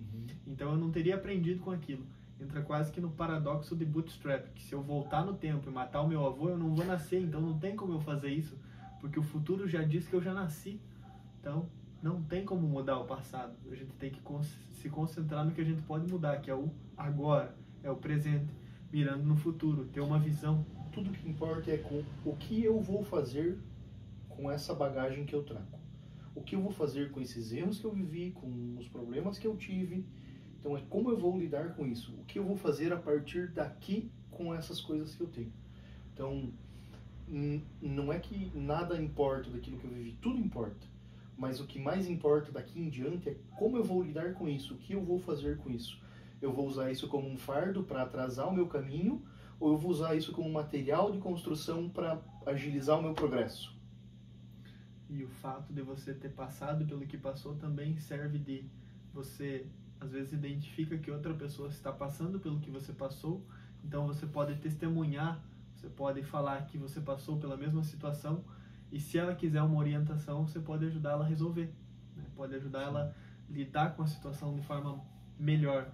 Speaker 1: Então eu não teria aprendido com aquilo. Entra quase que no paradoxo de Bootstrap, que se eu voltar no tempo e matar o meu avô, eu não vou nascer, então não tem como eu fazer isso, porque o futuro já diz que eu já nasci. Então não tem como mudar o passado. A gente tem que se concentrar no que a gente pode mudar, que é o agora, é o presente, mirando no futuro, ter uma visão.
Speaker 2: Tudo que importa é com o que eu vou fazer com essa bagagem que eu trago. O que eu vou fazer com esses erros que eu vivi, com os problemas que eu tive. Então é como eu vou lidar com isso. O que eu vou fazer a partir daqui com essas coisas que eu tenho. Então, não é que nada importa daquilo que eu vivi, tudo importa. Mas o que mais importa daqui em diante é como eu vou lidar com isso, o que eu vou fazer com isso. Eu vou usar isso como um fardo para atrasar o meu caminho, ou eu vou usar isso como material de construção para agilizar o meu progresso.
Speaker 1: E o fato de você ter passado pelo que passou também serve de você, às vezes, identifica que outra pessoa está passando pelo que você passou, então você pode testemunhar, você pode falar que você passou pela mesma situação, e se ela quiser uma orientação, você pode ajudar ela a resolver, né? Pode ajudar ela a lidar com a situação de forma melhor.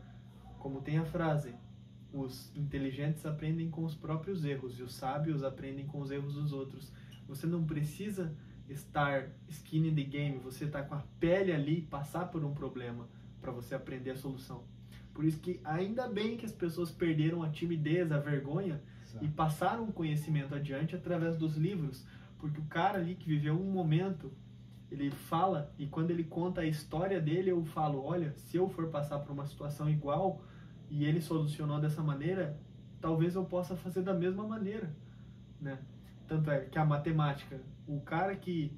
Speaker 1: Como tem a frase, os inteligentes aprendem com os próprios erros, e os sábios aprendem com os erros dos outros. Você não precisa estar skin in the game, você está com a pele ali, passar por um problema para você aprender a solução. Por isso que ainda bem que as pessoas perderam a timidez, a vergonha,
Speaker 2: Exato.
Speaker 1: E passaram o conhecimento adiante através dos livros, porque o cara ali que viveu um momento, ele fala, e quando ele conta a história dele, eu falo, olha, se eu for passar por uma situação igual e ele solucionou dessa maneira, talvez eu possa fazer da mesma maneira, né? Tanto é que a matemática, o cara que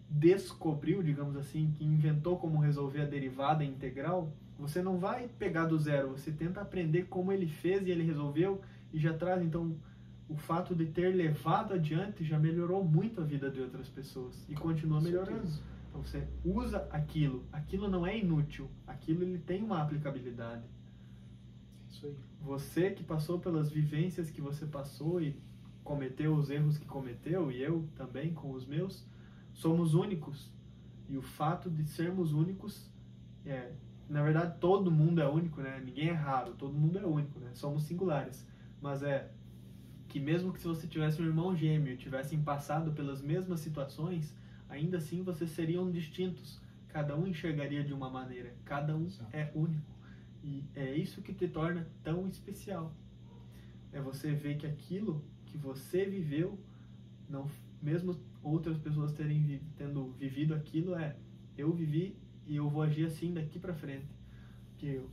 Speaker 1: descobriu, digamos assim, que inventou como resolver a derivada integral, você não vai pegar do zero, você tenta aprender como ele fez e ele resolveu e já traz. Então, o fato de ter levado adiante já melhorou muito a vida de outras pessoas e continua melhorando. Então, você usa aquilo não é inútil, aquilo ele tem uma aplicabilidade.
Speaker 2: Isso aí.
Speaker 1: Você que passou pelas vivências que você passou e cometeu os erros que cometeu, e eu também com os meus, somos únicos. E o fato de sermos únicos, na verdade todo mundo é único, né? Ninguém é raro, todo mundo é único, né? Somos singulares. Mas que mesmo que se você tivesse um irmão gêmeo e tivessem passado pelas mesmas situações, ainda assim vocês seriam distintos. Cada um enxergaria de uma maneira, cada um é único. E é isso que te torna tão especial. É você ver que aquilo que você viveu, não, mesmo outras pessoas tendo vivido aquilo, eu vivi e eu vou agir assim daqui para frente. Que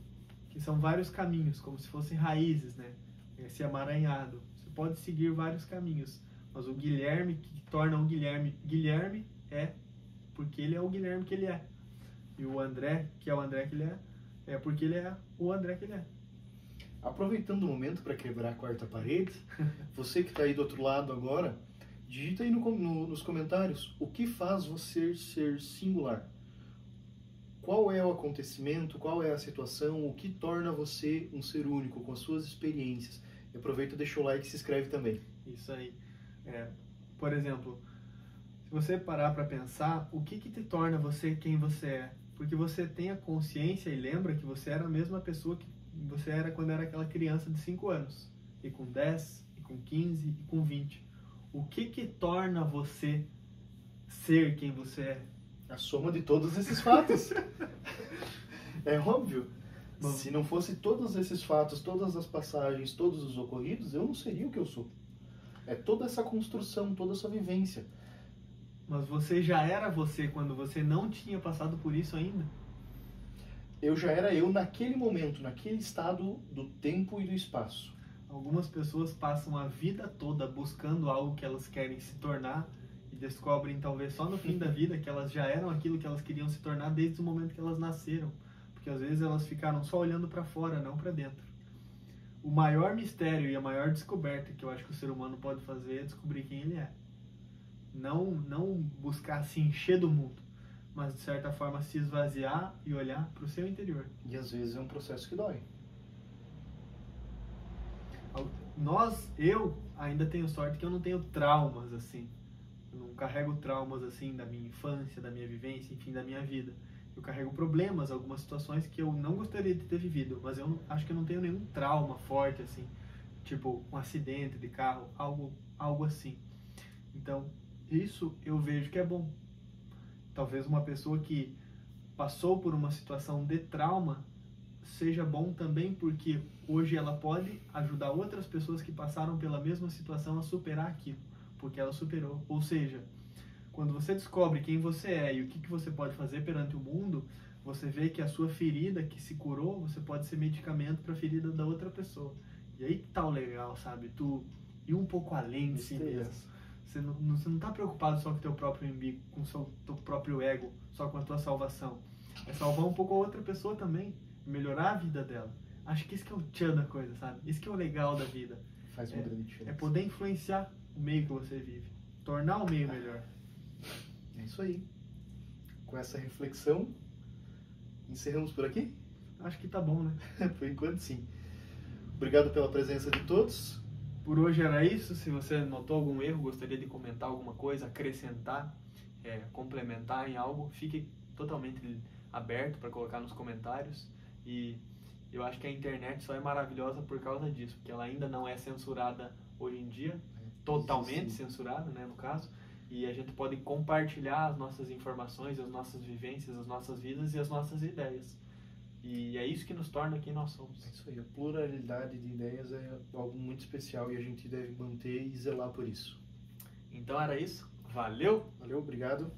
Speaker 1: são vários caminhos, como se fossem raízes, né? Esse emaranhado. Você pode seguir vários caminhos, mas o Guilherme que torna um Guilherme, Guilherme é porque ele é o Guilherme que ele é. E o André, que é o André que ele é porque ele é o André que ele é.
Speaker 2: Aproveitando o momento para quebrar a quarta parede, você que está aí do outro lado agora, digita aí nos comentários o que faz você ser singular. Qual é o acontecimento, qual é a situação, o que torna você um ser único, com as suas experiências. E aproveita, deixa o like e se inscreve também.
Speaker 1: Isso aí. Por exemplo, se você parar para pensar, o que te torna você quem você é? Porque você tem a consciência e lembra que você era a mesma pessoa que você era quando era aquela criança de 5 anos. E com 10, e com 15, e com 20. O que torna você ser quem você é?
Speaker 2: A soma de todos esses fatos. É óbvio. Bom, se não fosse todos esses fatos, todas as passagens, todos os ocorridos, eu não seria o que eu sou. É toda essa construção, toda essa vivência.
Speaker 1: Mas você já era você quando você não tinha passado por isso ainda?
Speaker 2: Eu já era eu naquele momento, naquele estado do tempo e do espaço.
Speaker 1: Algumas pessoas passam a vida toda buscando algo que elas querem se tornar e descobrem talvez só no fim da vida que elas já eram aquilo que elas queriam se tornar desde o momento que elas nasceram. Porque às vezes elas ficaram só olhando para fora, não para dentro. O maior mistério e a maior descoberta que eu acho que o ser humano pode fazer é descobrir quem ele é. Não buscar se encher do mundo, mas de certa forma se esvaziar e olhar para o seu interior.
Speaker 2: E às vezes é um processo que dói.
Speaker 1: Eu ainda tenho sorte que eu não tenho traumas assim. Eu não carrego traumas assim da minha infância, da minha vivência, enfim, da minha vida. Eu carrego problemas, algumas situações que eu não gostaria de ter vivido, mas eu acho que eu não tenho nenhum trauma forte assim, tipo um acidente de carro, algo assim. Então, isso eu vejo que é bom. Talvez uma pessoa que passou por uma situação de trauma seja bom também porque hoje ela pode ajudar outras pessoas que passaram pela mesma situação a superar aquilo, porque ela superou. Ou seja, quando você descobre quem você é e o que você pode fazer perante o mundo, você vê que a sua ferida que se curou, você pode ser medicamento para a ferida da outra pessoa. E aí que tá o legal, sabe? Tu ir um pouco além de si mesmo. Você não tá preocupado só com o teu próprio umbigo, com o teu próprio ego, só com a tua salvação. É salvar um pouco a outra pessoa também, melhorar a vida dela. Acho que isso que é o tchan da coisa, sabe? Isso que é o legal da vida.
Speaker 2: Faz uma grande diferença.
Speaker 1: É poder influenciar o meio que você vive, tornar o meio melhor.
Speaker 2: É isso aí. Com essa reflexão, encerramos por aqui?
Speaker 1: Acho que tá bom, né?
Speaker 2: Por enquanto, sim. Obrigado pela presença de todos.
Speaker 1: Por hoje era isso. Se você notou algum erro, gostaria de comentar alguma coisa, acrescentar, complementar em algo, fique totalmente aberto para colocar nos comentários. E eu acho que a internet só é maravilhosa por causa disso, porque ela ainda não é censurada hoje em dia, totalmente censurada, né, no caso. E a gente pode compartilhar as nossas informações, as nossas vivências, as nossas vidas e as nossas ideias. E é isso que nos torna quem nós somos.
Speaker 2: É isso aí. A pluralidade de ideias é algo muito especial e a gente deve manter e zelar por isso.
Speaker 1: Então era isso. Valeu!
Speaker 2: Valeu, obrigado.